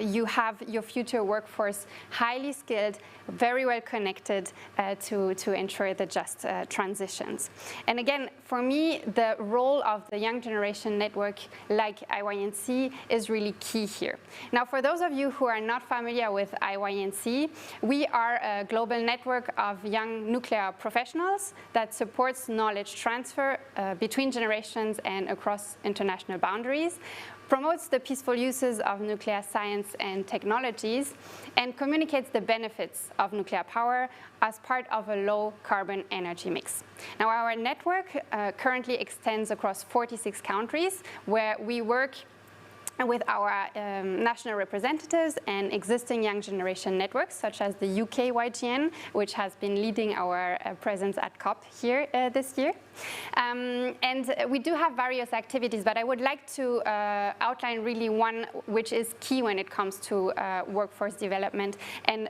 you have your future workforce highly skilled, very well connected to ensure the just transitions. And again, for me, the role of the Young Generation Network like IYNC is really key here. Now, for those of you who are not familiar with IYNC, we are a global network of young nuclear professionals that supports knowledge transfer between generations and across international boundaries, promotes the peaceful uses of nuclear science and technologies, and communicates the benefits of nuclear power as part of a low-carbon energy mix. Now, our network currently extends across 46 countries, where we work with our national representatives and existing young generation networks, such as the UK YGN, which has been leading our presence at COP here this year. And we do have various activities, but I would like to outline really one which is key when it comes to workforce development and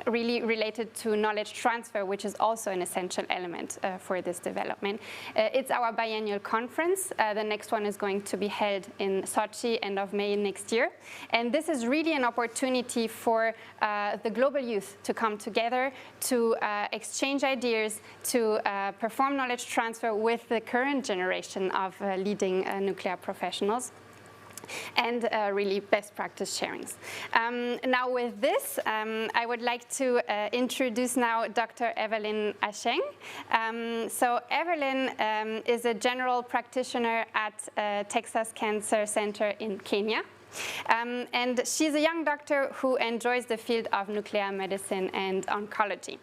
really related to knowledge transfer, which is also an essential element for this development. It's our biennial conference. The next one is going to be held in Sochi end of May next year. And this is really an opportunity for the global youth to come together, to exchange ideas, to perform knowledge transfer with the current generation of leading nuclear professionals, and really best practice sharings. Now with this, I would like to introduce now Dr. Evelina Chang. So Evelyn is a general practitioner at Texas Cancer Center in Kenya. And she's a young doctor who enjoys the field of nuclear medicine and oncology.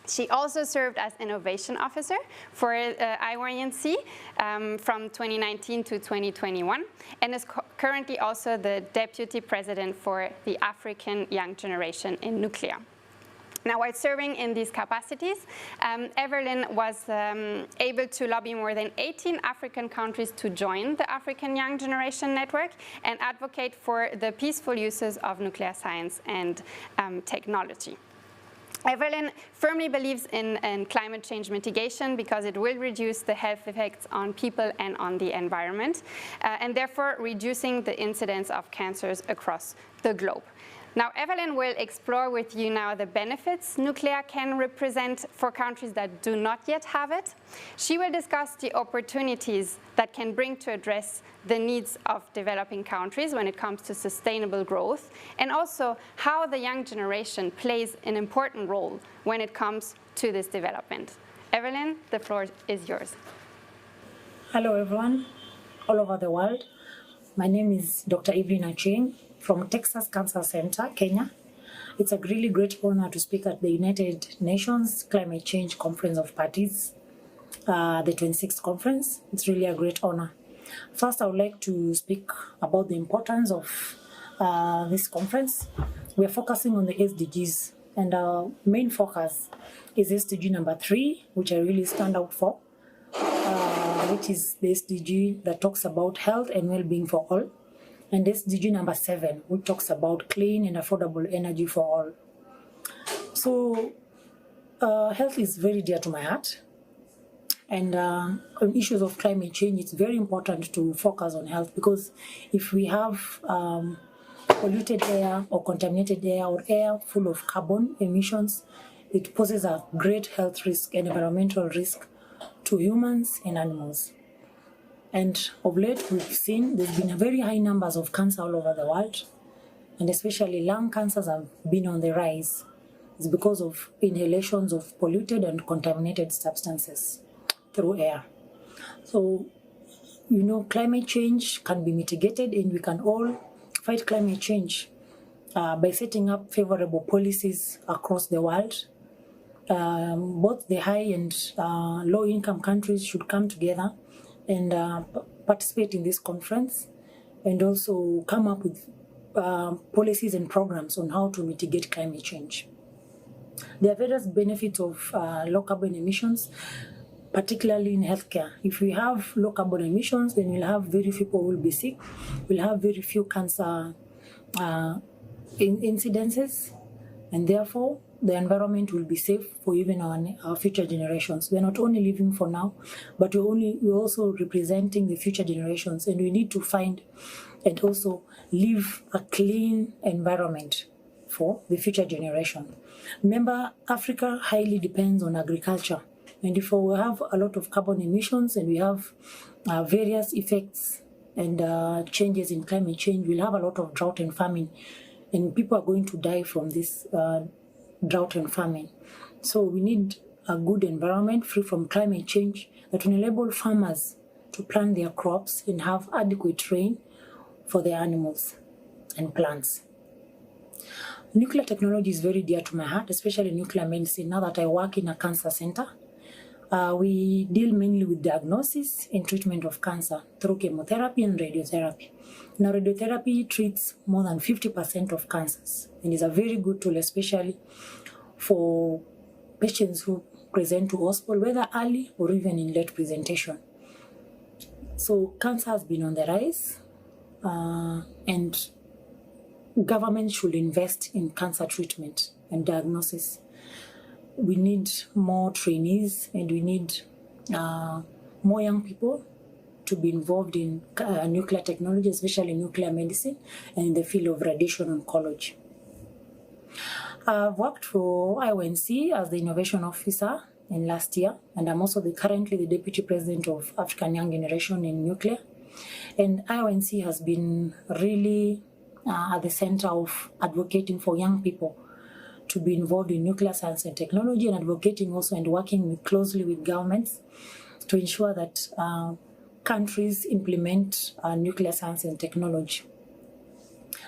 She also served as Innovation Officer for IYNC from 2019 to 2021, and is currently also the Deputy President for the African Young Generation in Nuclear. Now, while serving in these capacities, Evelyn was able to lobby more than 18 African countries to join the African Young Generation Network and advocate for the peaceful uses of nuclear science and technology. Evelyn firmly believes in climate change mitigation because it will reduce the health effects on people and on the environment, and therefore reducing the incidence of cancers across the globe. Now, Evelyn will explore with you now the benefits nuclear can represent for countries that do not yet have it. She will discuss the opportunities that can bring to address the needs of developing countries when it comes to sustainable growth, and also how the young generation plays an important role when it comes to this development. Evelyn, the floor is yours. Hello, everyone, all over the world. My name is Dr. Evelina Chang from Texas Cancer Center, Kenya. It's a really great honor to speak at the United Nations Climate Change Conference of Parties, the 26th conference. It's really a great honor. First, I would like to speak about the importance of this conference. We are focusing on the SDGs, and our main focus is SDG number 3, which I really stand out for, which is the SDG that talks about health and well-being for all, and SDG number 7, which talks about clean and affordable energy for all. So health is very dear to my heart, and on issues of climate change, it's very important to focus on health, because if we have polluted air or contaminated air or air full of carbon emissions, it poses a great health risk and environmental risk to humans and animals. And of late, we've seen there's been a very high numbers of cancer all over the world, and especially lung cancers have been on the rise. It's because of inhalations of polluted and contaminated substances through air. So, you know, climate change can be mitigated, and we can all fight climate change by setting up favorable policies across the world. Both the high and low-income countries should come together and participate in this conference, and also come up with policies and programs on how to mitigate climate change. There are various benefits of low carbon emissions, particularly in healthcare. If we have low carbon emissions, then we'll have very few people who will be sick. We'll have very few cancer incidences, and therefore the environment will be safe for even our future generations. We're not only living for now, but we're also representing the future generations, and we need to find and also live a clean environment for the future generation. Remember, Africa highly depends on agriculture, and if we have a lot of carbon emissions and we have various effects and changes in climate change, we'll have a lot of drought and famine, and people are going to die from this drought and famine. So we need a good environment free from climate change that will enable farmers to plant their crops and have adequate rain for their animals and plants. Nuclear technology is very dear to my heart, especially nuclear medicine, now that I work in a cancer center. We deal mainly with diagnosis and treatment of cancer through chemotherapy and radiotherapy. Now, radiotherapy treats more than 50% of cancers and is a very good tool, especially for patients who present to hospital, whether early or even in late presentation. So cancer has been on the rise, and government should invest in cancer treatment and diagnosis. We need more trainees, and we need more young people to be involved in nuclear technology, especially nuclear medicine, and in the field of radiation oncology. I've worked for IYNC as the innovation officer in last year, and I'm also currently the deputy president of African Young Generation in Nuclear. And IYNC has been really at the center of advocating for young people to be involved in nuclear science and technology, and advocating also and working closely with governments to ensure that countries implement nuclear science and technology.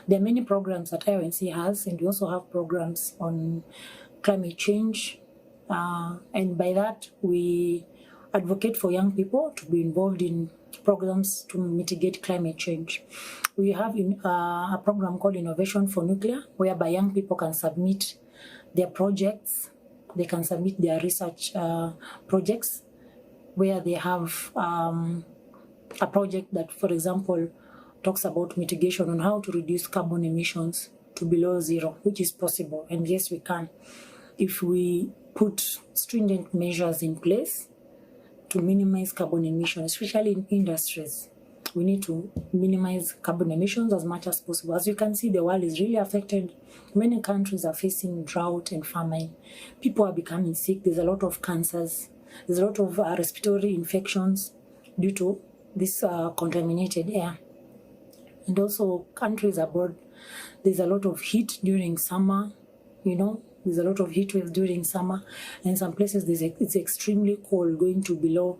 There are many programs that IYNC has, and we also have programs on climate change. And by that, we advocate for young people to be involved in programs to mitigate climate change. We have a program called Innovation for Nuclear, whereby young people can submit their projects. They can submit their research projects where they have a project that, for example, talks about mitigation on how to reduce carbon emissions to below zero, which is possible. And yes, we can. If we put stringent measures in place to minimize carbon emissions, especially in industries, we need to minimize carbon emissions as much as possible. As you can see, the world is really affected. Many countries are facing drought and famine. People are becoming sick. There's a lot of cancers. There's a lot of respiratory infections due to this contaminated air. And also countries abroad, there's a lot of heat during summer, there's a lot of heat waves during summer. And in some places it's extremely cold, going to below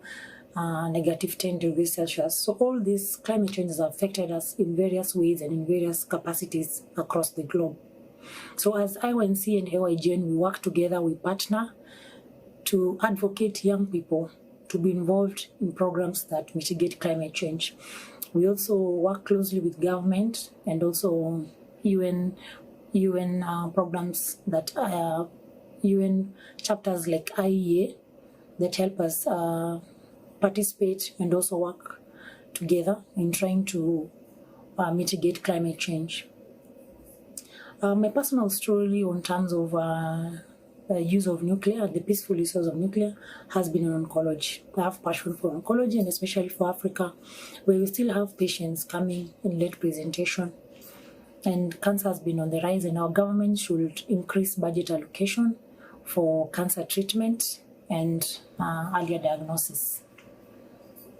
negative 10 degrees Celsius. So all these climate changes have affected us in various ways and in various capacities across the globe. So as IYNC and AYGN, we work together, we partner to advocate young people to be involved in programs that mitigate climate change. We also work closely with government and also UN programs that UN chapters like IAEA that help us participate and also work together in trying to mitigate climate change. My personal story on terms of use of nuclear, the peaceful use of nuclear, has been in oncology. I have passion for oncology, and especially for Africa, where we still have patients coming in late presentation. And cancer has been on the rise, and our government should increase budget allocation for cancer treatment and earlier diagnosis.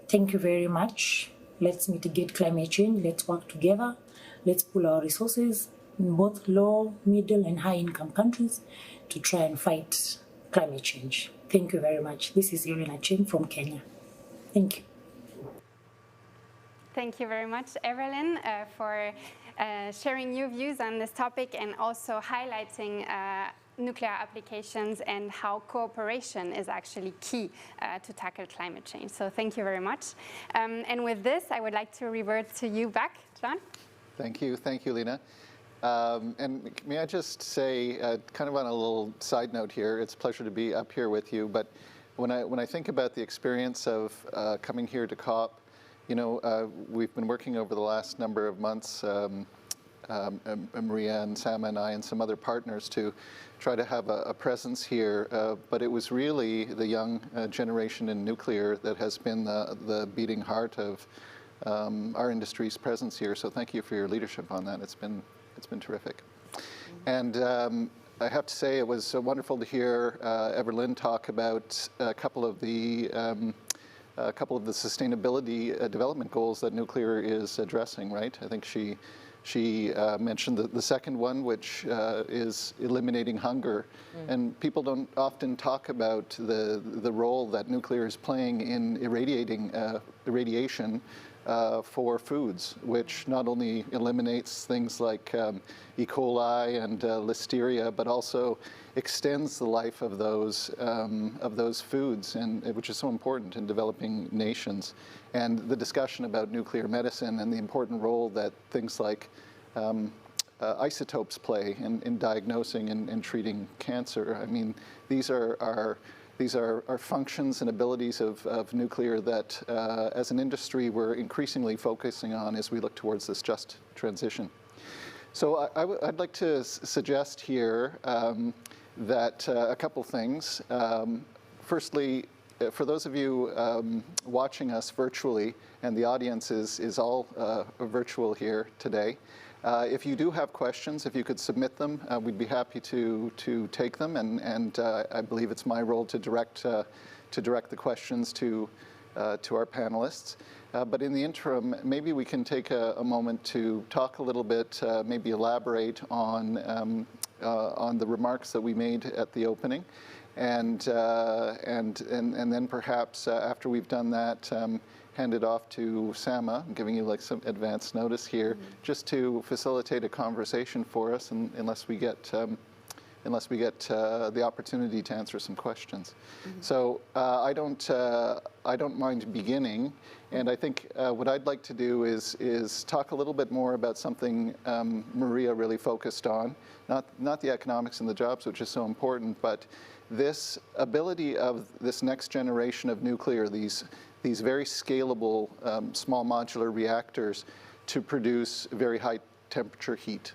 Thank you very much. Let's mitigate climate change. Let's work together. Let's pool our resources in both low, middle, and high-income countries to try and fight climate change. Thank you very much. This is Evelina Chang from Kenya. Thank you. Thank you very much, Evelyn, for sharing your views on this topic and also highlighting nuclear applications and how cooperation is actually key to tackle climate change. So thank you very much. And with this, I would like to revert to you back, John. Thank you, Lena. And may I just say, kind of on a little side note here, it's a pleasure to be up here with you. But when I think about the experience of coming here to COP, we've been working over the last number of months Maria and Sama and I and some other partners to try to have a presence here. But it was really the young generation in nuclear that has been the beating heart of our industry's presence here. So thank you for your leadership on that. It's been terrific. And I have to say it was wonderful to hear Evelina talk about a couple of the sustainability development goals that nuclear is addressing, right? I think she mentioned the second one, which is eliminating hunger. And people don't often talk about the role that nuclear is playing in irradiation for foods, which not only eliminates things like E. coli and listeria, but also extends the life of those foods, and which is so important in developing nations. And the discussion about nuclear medicine and the important role that things like isotopes play in diagnosing and treating cancer. I mean, these are functions and abilities of nuclear that, as an industry, we're increasingly focusing on as we look towards this just transition. So I'd like to suggest here that a couple things. Firstly, for those of you watching us virtually, and the audience is all virtual here today, if you do have questions, if you could submit them, we'd be happy to take them, and I believe it's my role to direct the questions to our panelists. But in the interim, maybe we can take a moment to talk a little bit, maybe elaborate on the remarks that we made at the opening, and then perhaps after we've done that, hand it off to Sama. I'm giving you like some advance notice here, just to facilitate a conversation for us, and unless we get the opportunity to answer some questions. So I don't mind beginning, and I think what I'd like to do is talk a little bit more about something Maria really focused on, not the economics and the jobs, which is so important, but this ability of this next generation of nuclear, these very scalable small modular reactors to produce very high temperature heat.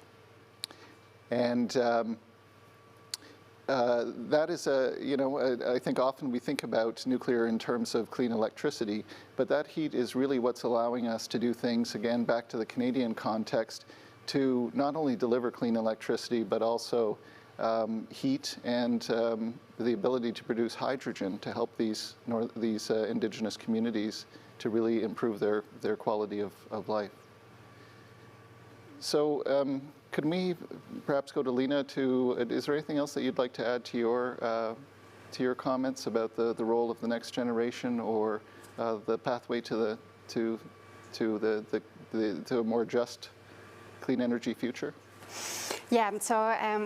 And that is I think often we think about nuclear in terms of clean electricity, but that heat is really what's allowing us to do things, again, back to the Canadian context, to not only deliver clean electricity, but also heat and the ability to produce hydrogen to help these Indigenous communities to really improve their quality of life. So could we perhaps go to Lena is there anything else that you'd like to add to your comments about the role of the next generation, or the pathway to a more just clean energy future? Yeah, so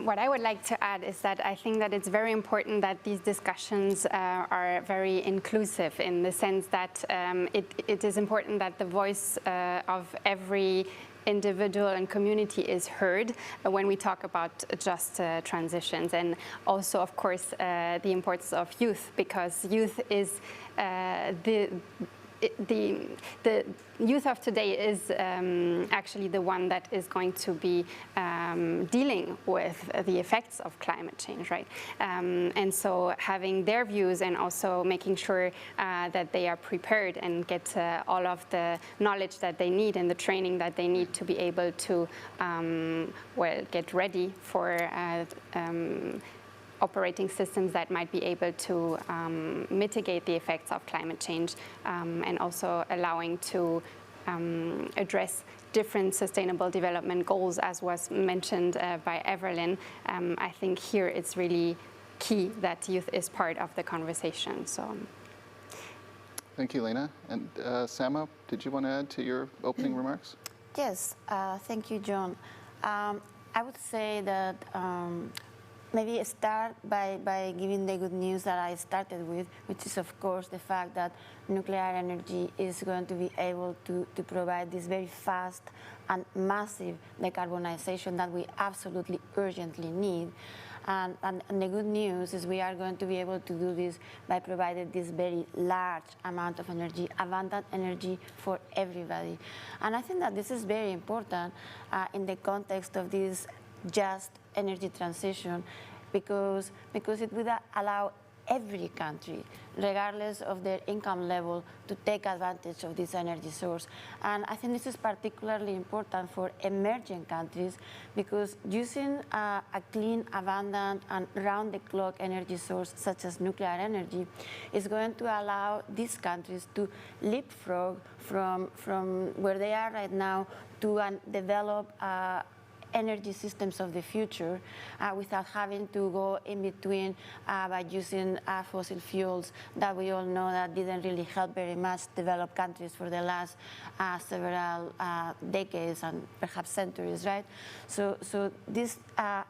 what I would like to add is that I think that it's very important that these discussions are very inclusive, in the sense that it is important that the voice of every individual and community is heard when we talk about just transitions, and also, of course, the importance of youth, because youth is the youth of today is actually the one that is going to be dealing with the effects of climate change, right? And so having their views, and also making sure that they are prepared and get all of the knowledge that they need and the training that they need to be able to, get ready for operating systems that might be able to mitigate the effects of climate change, and also allowing to address different sustainable development goals, as was mentioned by Evelina. I think here it's really key that youth is part of the conversation. So. Thank you, Lena. And Sama, did you want to add to your opening remarks? Yes, thank you, John. I would say that maybe start by giving the good news that I started with, which is, of course, the fact that nuclear energy is going to be able to provide this very fast and massive decarbonization that we absolutely urgently need. And the good news is we are going to be able to do this by providing this very large amount of energy, abundant energy for everybody. And I think that this is very important in the context of this just energy transition, because it would allow every country, regardless of their income level, to take advantage of this energy source. And I think this is particularly important for emerging countries, because using a clean, abundant, and round-the-clock energy source such as nuclear energy is going to allow these countries to leapfrog from where they are right now to develop energy systems of the future without having to go in between by using fossil fuels that we all know that didn't really help very much developed countries for the last several decades and perhaps centuries, right? So this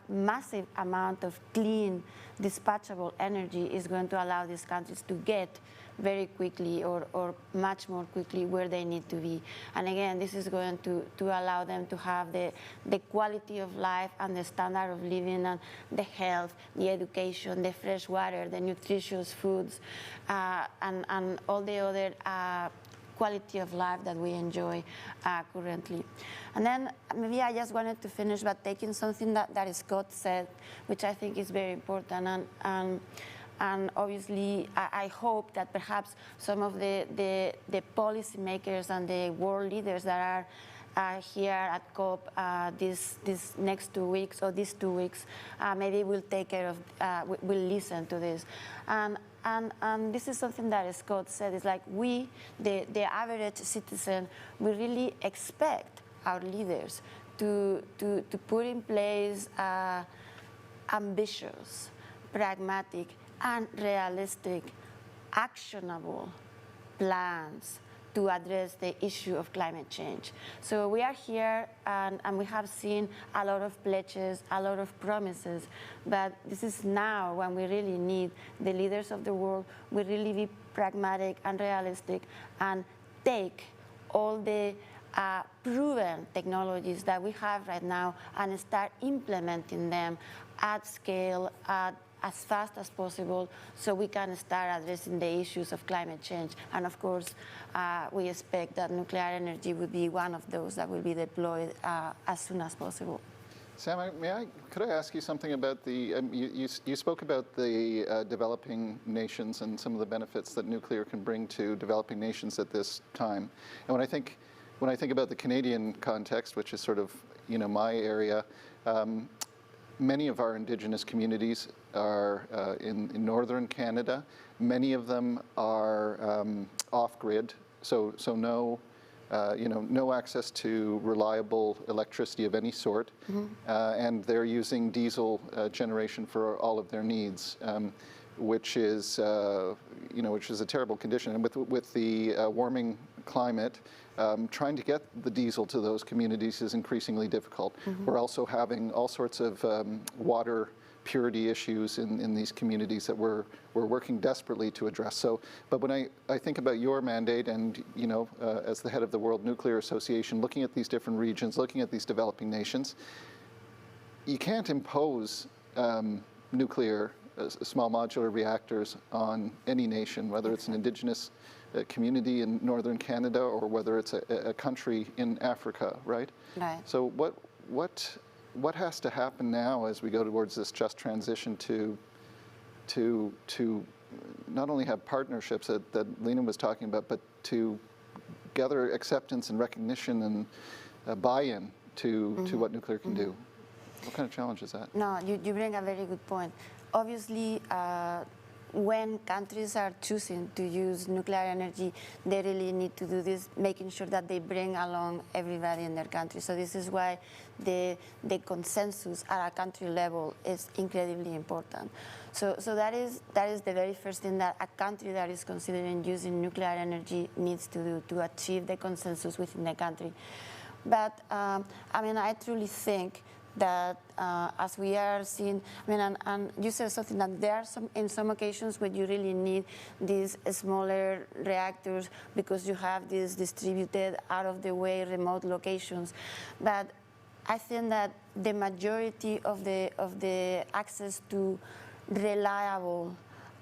massive amount of clean, dispatchable energy is going to allow these countries to get very quickly or much more quickly where they need to be. And again, this is going to allow them to have the quality of life and the standard of living and the health, the education, the fresh water, the nutritious foods, and all the other quality of life that we enjoy currently. And then maybe I just wanted to finish by taking something that Scott said, which I think is very important. And obviously, I hope that perhaps some of the policymakers and the world leaders that are here at COP these next 2 weeks or these 2 weeks, maybe will take care of, will listen to this. And this is something that Scott said, is like we, the average citizen, we really expect our leaders to put in place ambitious, pragmatic, and realistic, actionable plans to address the issue of climate change. So we are here and we have seen a lot of pledges, a lot of promises, but this is now when we really need the leaders of the world, we really be pragmatic and realistic and take all the proven technologies that we have right now and start implementing them at scale, as fast as possible, so we can start addressing the issues of climate change. And of course, we expect that nuclear energy would be one of those that will be deployed as soon as possible. Sam, could I ask you something about the, you spoke about the developing nations and some of the benefits that nuclear can bring to developing nations at this time. And when I think about the Canadian context, which is sort of, my area, many of our Indigenous communities are in northern Canada. Many of them are off-grid, so no, no access to reliable electricity of any sort, and they're using diesel generation for all of their needs, which is a terrible condition. And with the warming climate, trying to get the diesel to those communities is increasingly difficult. We're also having all sorts of water purity issues in these communities that we're working desperately to address. So, but when I think about your mandate and, as the head of the World Nuclear Association, looking at these different regions, looking at these developing nations, you can't impose nuclear small modular reactors on any nation, whether it's an Indigenous community in northern Canada or whether it's a country in Africa, right? Right. So what has to happen now as we go towards this just transition to not only have partnerships that Lena was talking about, but to gather acceptance and recognition and buy-in to what nuclear can do? What kind of challenge is that? No, you bring a very good point. Obviously, when countries are choosing to use nuclear energy, they really need to do this, making sure that they bring along everybody in their country. So this is why the consensus at a country level is incredibly important. So that is the very first thing that a country that is considering using nuclear energy needs to do to achieve the consensus within the country. But I truly think that as we are seeing, I mean, and you said something that there are in some occasions where you really need these smaller reactors because you have these distributed out of the way remote locations. But I think that the majority of the access to reliable,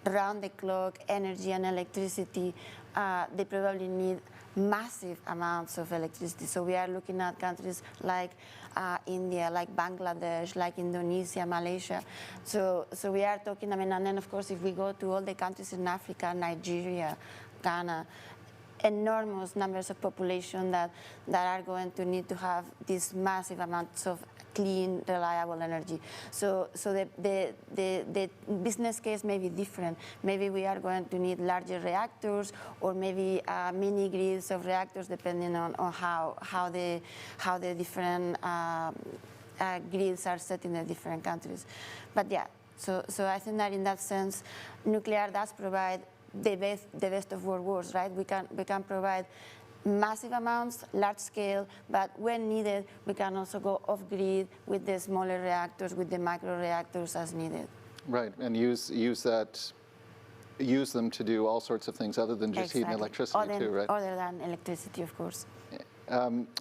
round-the-clock energy and electricity, they probably need massive amounts of electricity. So we are looking at countries like India, like Bangladesh, like Indonesia, Malaysia. So we are talking, I mean, and then of course if we go to all the countries in Africa, Nigeria, Ghana, enormous numbers of population that are going to need to have these massive amounts of clean, reliable energy. So the business case may be different. Maybe we are going to need larger reactors, or maybe mini grids of reactors, depending on how the different grids are set in the different countries. But yeah, so I think that in that sense, nuclear does provide the best of both worlds, right? We can provide massive amounts, large scale, but when needed, we can also go off-grid with the smaller reactors, with the micro reactors as needed. Right, and use them to do all sorts of things other than just heat and electricity too, right? Other than electricity, of course.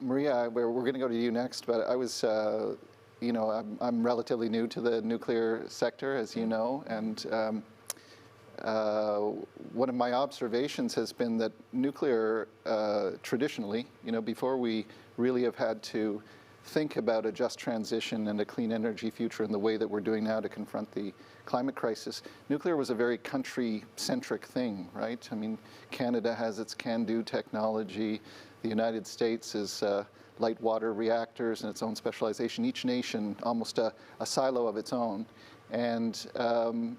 Maria, we're going to go to you next, but I was, you know, I'm relatively new to the nuclear sector, as you know, and one of my observations has been that nuclear, traditionally, you know, before we really have had to think about a just transition and a clean energy future in the way that we're doing now to confront the climate crisis, nuclear was a very country-centric thing, right? I mean, Canada has its CANDU technology. The United States is light water reactors and its own specialization. Each nation almost a silo of its own. And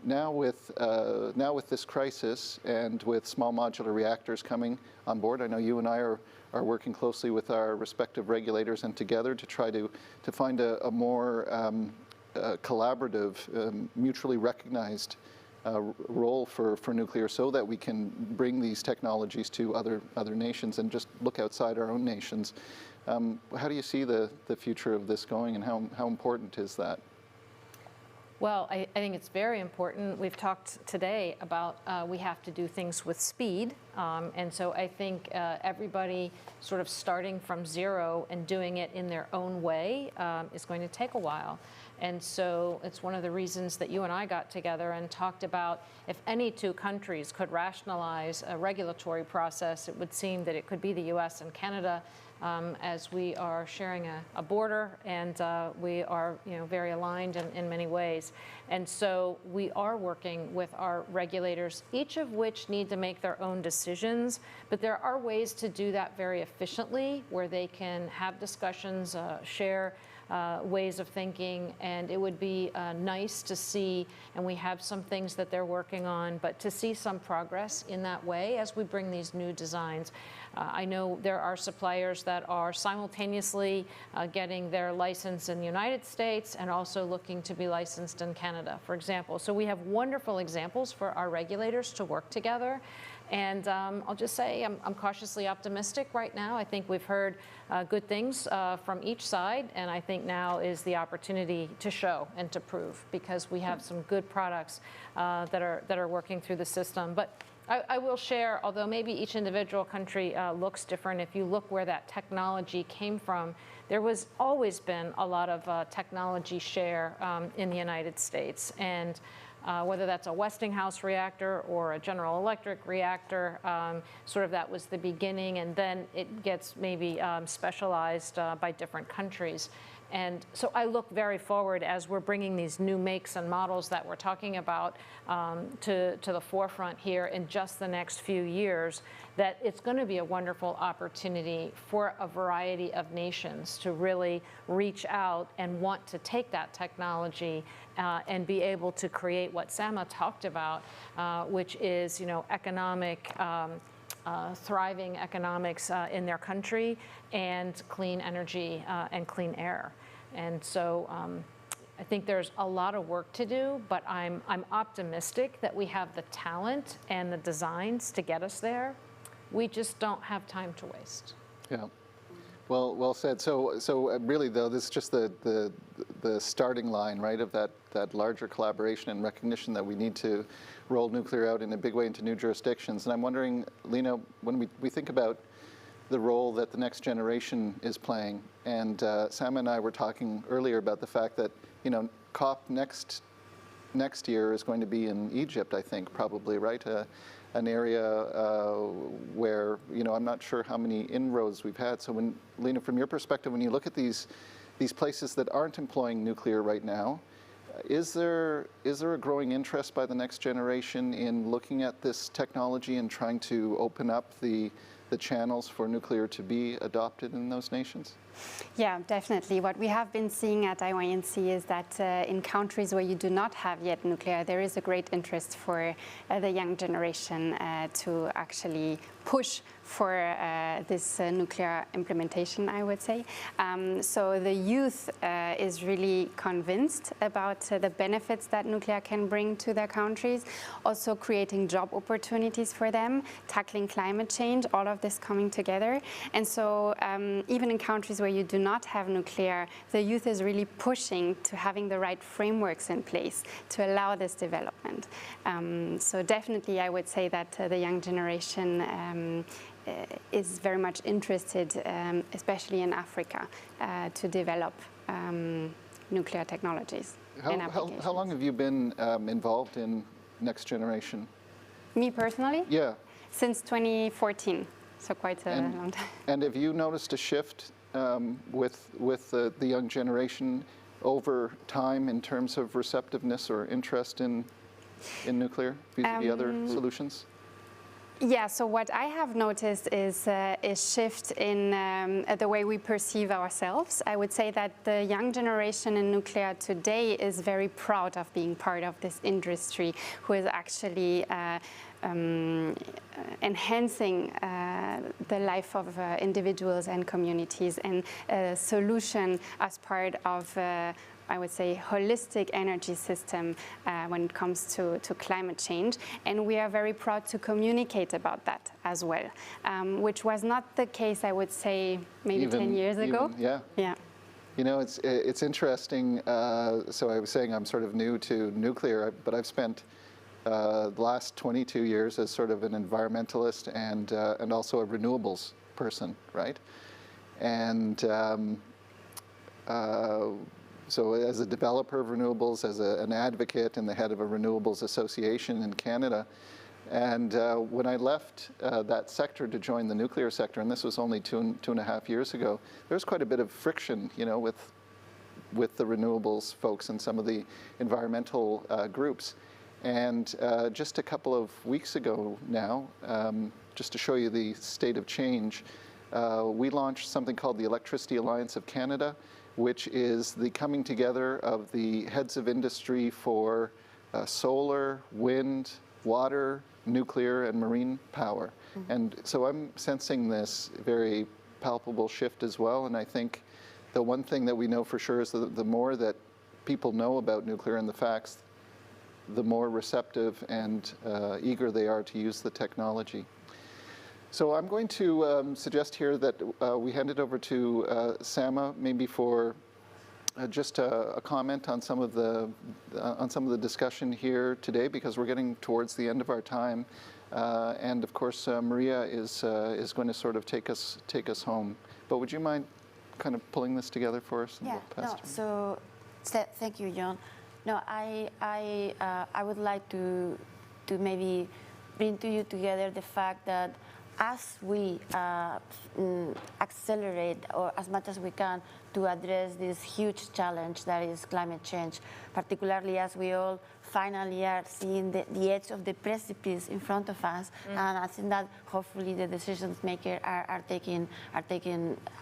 now with this crisis and with small modular reactors coming on board, I know you and I are working closely with our respective regulators and together to try to find a more collaborative, mutually recognized role for nuclear, so that we can bring these technologies to other nations and just look outside our own nations. How do you see the future of this going, and how important is that? Well, I think it's very important. We've talked today about we have to do things with speed. And so I think everybody sort of starting from zero and doing it in their own way is going to take a while. And so it's one of the reasons that you and I got together and talked about if any two countries could rationalize a regulatory process, it would seem that it could be the US and Canada, as we are sharing a border, and we are, you know, very aligned in many ways. And so we are working with our regulators, each of which need to make their own decisions, but there are ways to do that very efficiently, where they can have discussions, share ways of thinking, and it would be nice to see, and we have some things that they're working on, but to see some progress in that way as we bring these new designs. I know there are suppliers that are simultaneously getting their license in the United States and also looking to be licensed in Canada, for example. So we have wonderful examples for our regulators to work together. And I'll just say I'm cautiously optimistic right now. I think we've heard good things from each side, and I think now is the opportunity to show and to prove, because we have some good products that are working through the system. But I will share, although maybe each individual country looks different, if you look where that technology came from, there was always been a lot of technology share in the United States. And whether that's a Westinghouse reactor or a General Electric reactor, sort of that was the beginning, and then it gets maybe specialized by different countries. And so I look very forward, as we're bringing these new makes and models that we're talking about to the forefront here in just the next few years, that it's going to be a wonderful opportunity for a variety of nations to really reach out and want to take that technology and be able to create what Sama talked about, which is, you know, economic thriving economics in their country, and clean energy and clean air. And so I think there's a lot of work to do, but I'm optimistic that we have the talent and the designs to get us there. We just don't have time to waste. Yeah. Well said. So really, though, this is just the starting line, right, of that larger collaboration and recognition that we need to roll nuclear out in a big way into new jurisdictions. And I'm wondering, Lena, when we think about the role that the next generation is playing, and Sam and I were talking earlier about the fact that, you know, COP next year is going to be in Egypt, I think, probably, right? An area where, you know, I'm not sure how many inroads we've had. So when, Lena, from your perspective, when you look at these places that aren't employing nuclear right now, is there a growing interest by the next generation in looking at this technology and trying to open up the channels for nuclear to be adopted in those nations? Yeah, definitely. What we have been seeing at IYNC is that in countries where you do not have yet nuclear, there is a great interest for the young generation to actually push for this nuclear implementation, I would say. So the youth is really convinced about the benefits that nuclear can bring to their countries, also creating job opportunities for them, tackling climate change, all of this coming together. And so even in countries where you do not have nuclear, the youth is really pushing to having the right frameworks in place to allow this development. So definitely I would say that the young generation is very much interested, especially in Africa, to develop nuclear technologies and applications. How long have you been involved in Next Generation? Me personally? Yeah. Since 2014, so quite a long time. And have you noticed a shift with the young generation over time in terms of receptiveness or interest in nuclear vis-a-vis other solutions? Yeah, so what I have noticed is a shift in the way we perceive ourselves. I would say that the young generation in nuclear today is very proud of being part of this industry, who is actually enhancing the life of individuals and communities, and a solution as part of I would say, holistic energy system when it comes to climate change. And we are very proud to communicate about that as well, which was not the case, I would say, maybe 10 years ago. Yeah. Yeah. You know, it's interesting. So I was saying I'm sort of new to nuclear, but I've spent the last 22 years as sort of an environmentalist and also a renewables person, right? And so as a developer of renewables, as an advocate and the head of a renewables association in Canada. And when I left that sector to join the nuclear sector, and this was only two and a half years ago, there was quite a bit of friction, you know, with the renewables folks and some of the environmental groups. And just a couple of weeks ago now, just to show you the state of change, we launched something called the Electricity Alliance of Canada, which is the coming together of the heads of industry for solar, wind, water, nuclear, and marine power. Mm-hmm. And so I'm sensing this very palpable shift as well. And I think the one thing that we know for sure is that the more that people know about nuclear and the facts, the more receptive and eager they are to use the technology. So I'm going to suggest here that we hand it over to Sama, maybe for just a comment on some of the discussion here today, because we're getting towards the end of our time, and of course Maria is going to sort of take us home. But would you mind kind of pulling this together for us? Yeah. No. So thank you, John. No, I would like to maybe bring to you together the fact that as we accelerate, or as much as we can, to address this huge challenge that is climate change, particularly as we all finally are seeing the edge of the precipice in front of us, and I think that hopefully the decision makers are taking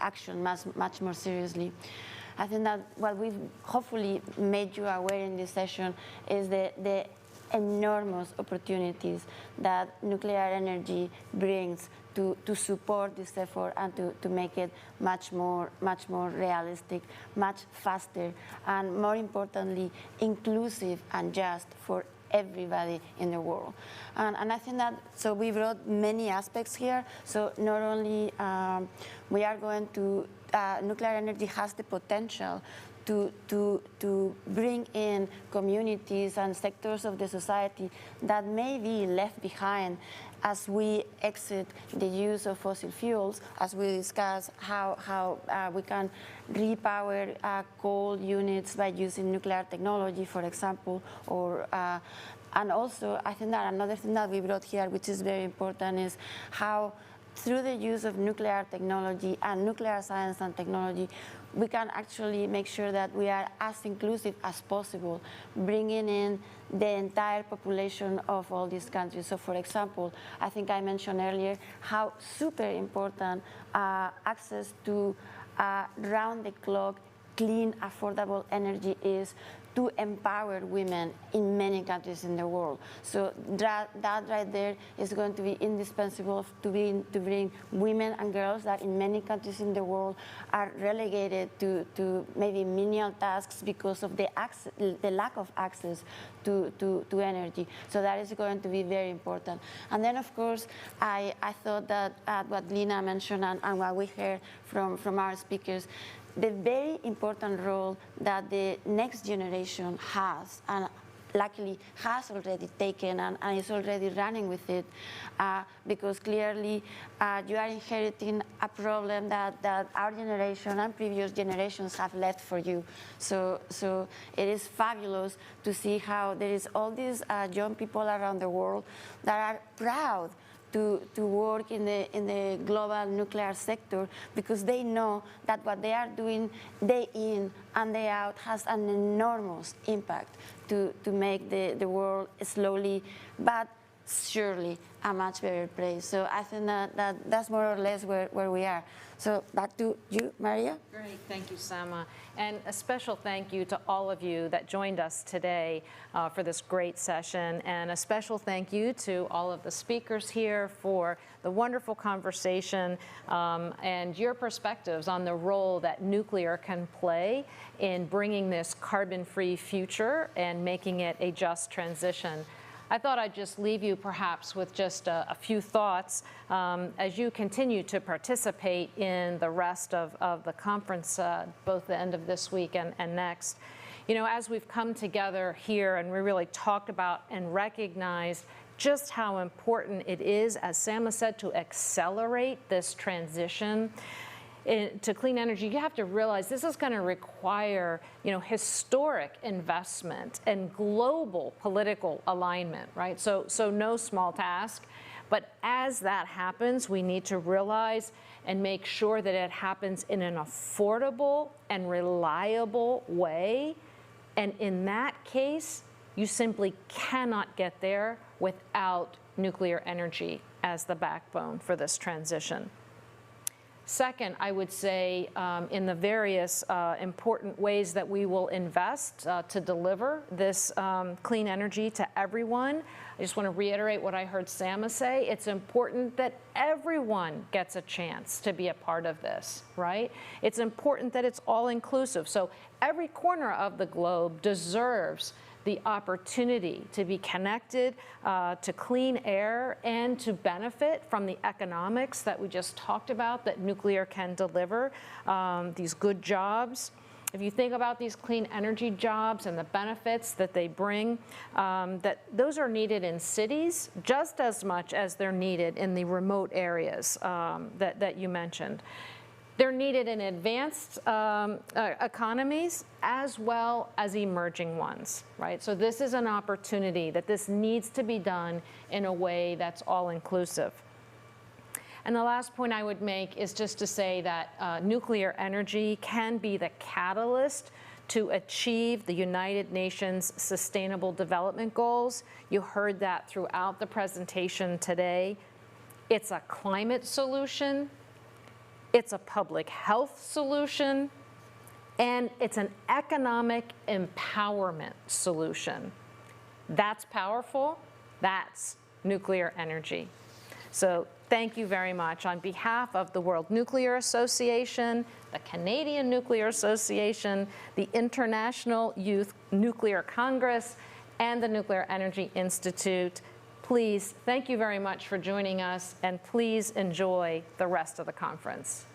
action much more seriously. I think that what we've hopefully made you aware in this session is the enormous opportunities that nuclear energy brings to support this effort and to make it much more realistic, much faster, and more importantly, inclusive and just for everybody in the world. And I think that, so we brought many aspects here. So not only we are going to nuclear energy has the potential to bring in communities and sectors of the society that may be left behind as we exit the use of fossil fuels, as we discuss how we can repower coal units by using nuclear technology, for example, or and also I think that another thing that we brought here, which is very important, is how through the use of nuclear technology and nuclear science and technology, we can actually make sure that we are as inclusive as possible, bringing in the entire population of all these countries. So for example, I think I mentioned earlier how super important access to round-the-clock, clean, affordable energy is to empower women in many countries in the world. So that right there is going to be indispensable to bring women and girls that in many countries in the world are relegated to maybe menial tasks because of the lack of access to energy. So that is going to be very important. And then of course, I thought that what Lina mentioned and what we heard from our speakers, the very important role that the next generation has, and luckily has already taken and is already running with it, because clearly you are inheriting a problem that our generation and previous generations have left for you. So it is fabulous to see how there is all these young people around the world that are proud to work in the global nuclear sector, because they know that what they are doing day in and day out has an enormous impact to make the world slowly but surely a much better place. So I think that's more or less where we are. So back to you, Maria. Great, thank you, Sama. And a special thank you to all of you that joined us today for this great session. And a special thank you to all of the speakers here for the wonderful conversation and your perspectives on the role that nuclear can play in bringing this carbon-free future and making it a just transition. I thought I'd just leave you perhaps with just a few thoughts as you continue to participate in the rest of the conference, both the end of this week and next. You know, as we've come together here and we really talked about and recognized just how important it is, as Sama said, to accelerate this transition to clean energy, you have to realize this is going to require, you know, historic investment and global political alignment, right? So no small task. But as that happens, we need to realize and make sure that it happens in an affordable and reliable way. And in that case, you simply cannot get there without nuclear energy as the backbone for this transition. Second, I would say in the various important ways that we will invest to deliver this clean energy to everyone, I just want to reiterate what I heard Sama say. It's important that everyone gets a chance to be a part of this, right? It's important that it's all inclusive. So every corner of the globe deserves the opportunity to be connected to clean air and to benefit from the economics that we just talked about that nuclear can deliver, these good jobs. If you think about these clean energy jobs and the benefits that they bring, that those are needed in cities just as much as they're needed in the remote areas that you mentioned. They're needed in advanced economies as well as emerging ones, right? So this is an opportunity that this needs to be done in a way that's all-inclusive. And the last point I would make is just to say that nuclear energy can be the catalyst to achieve the United Nations Sustainable Development Goals. You heard that throughout the presentation today. It's a climate solution. It's a public health solution, and it's an economic empowerment solution. That's powerful. That's nuclear energy. So thank you very much. On behalf of the World Nuclear Association, the Canadian Nuclear Association, the International Youth Nuclear Congress, and the Nuclear Energy Institute, please, thank you very much for joining us, and please enjoy the rest of the conference.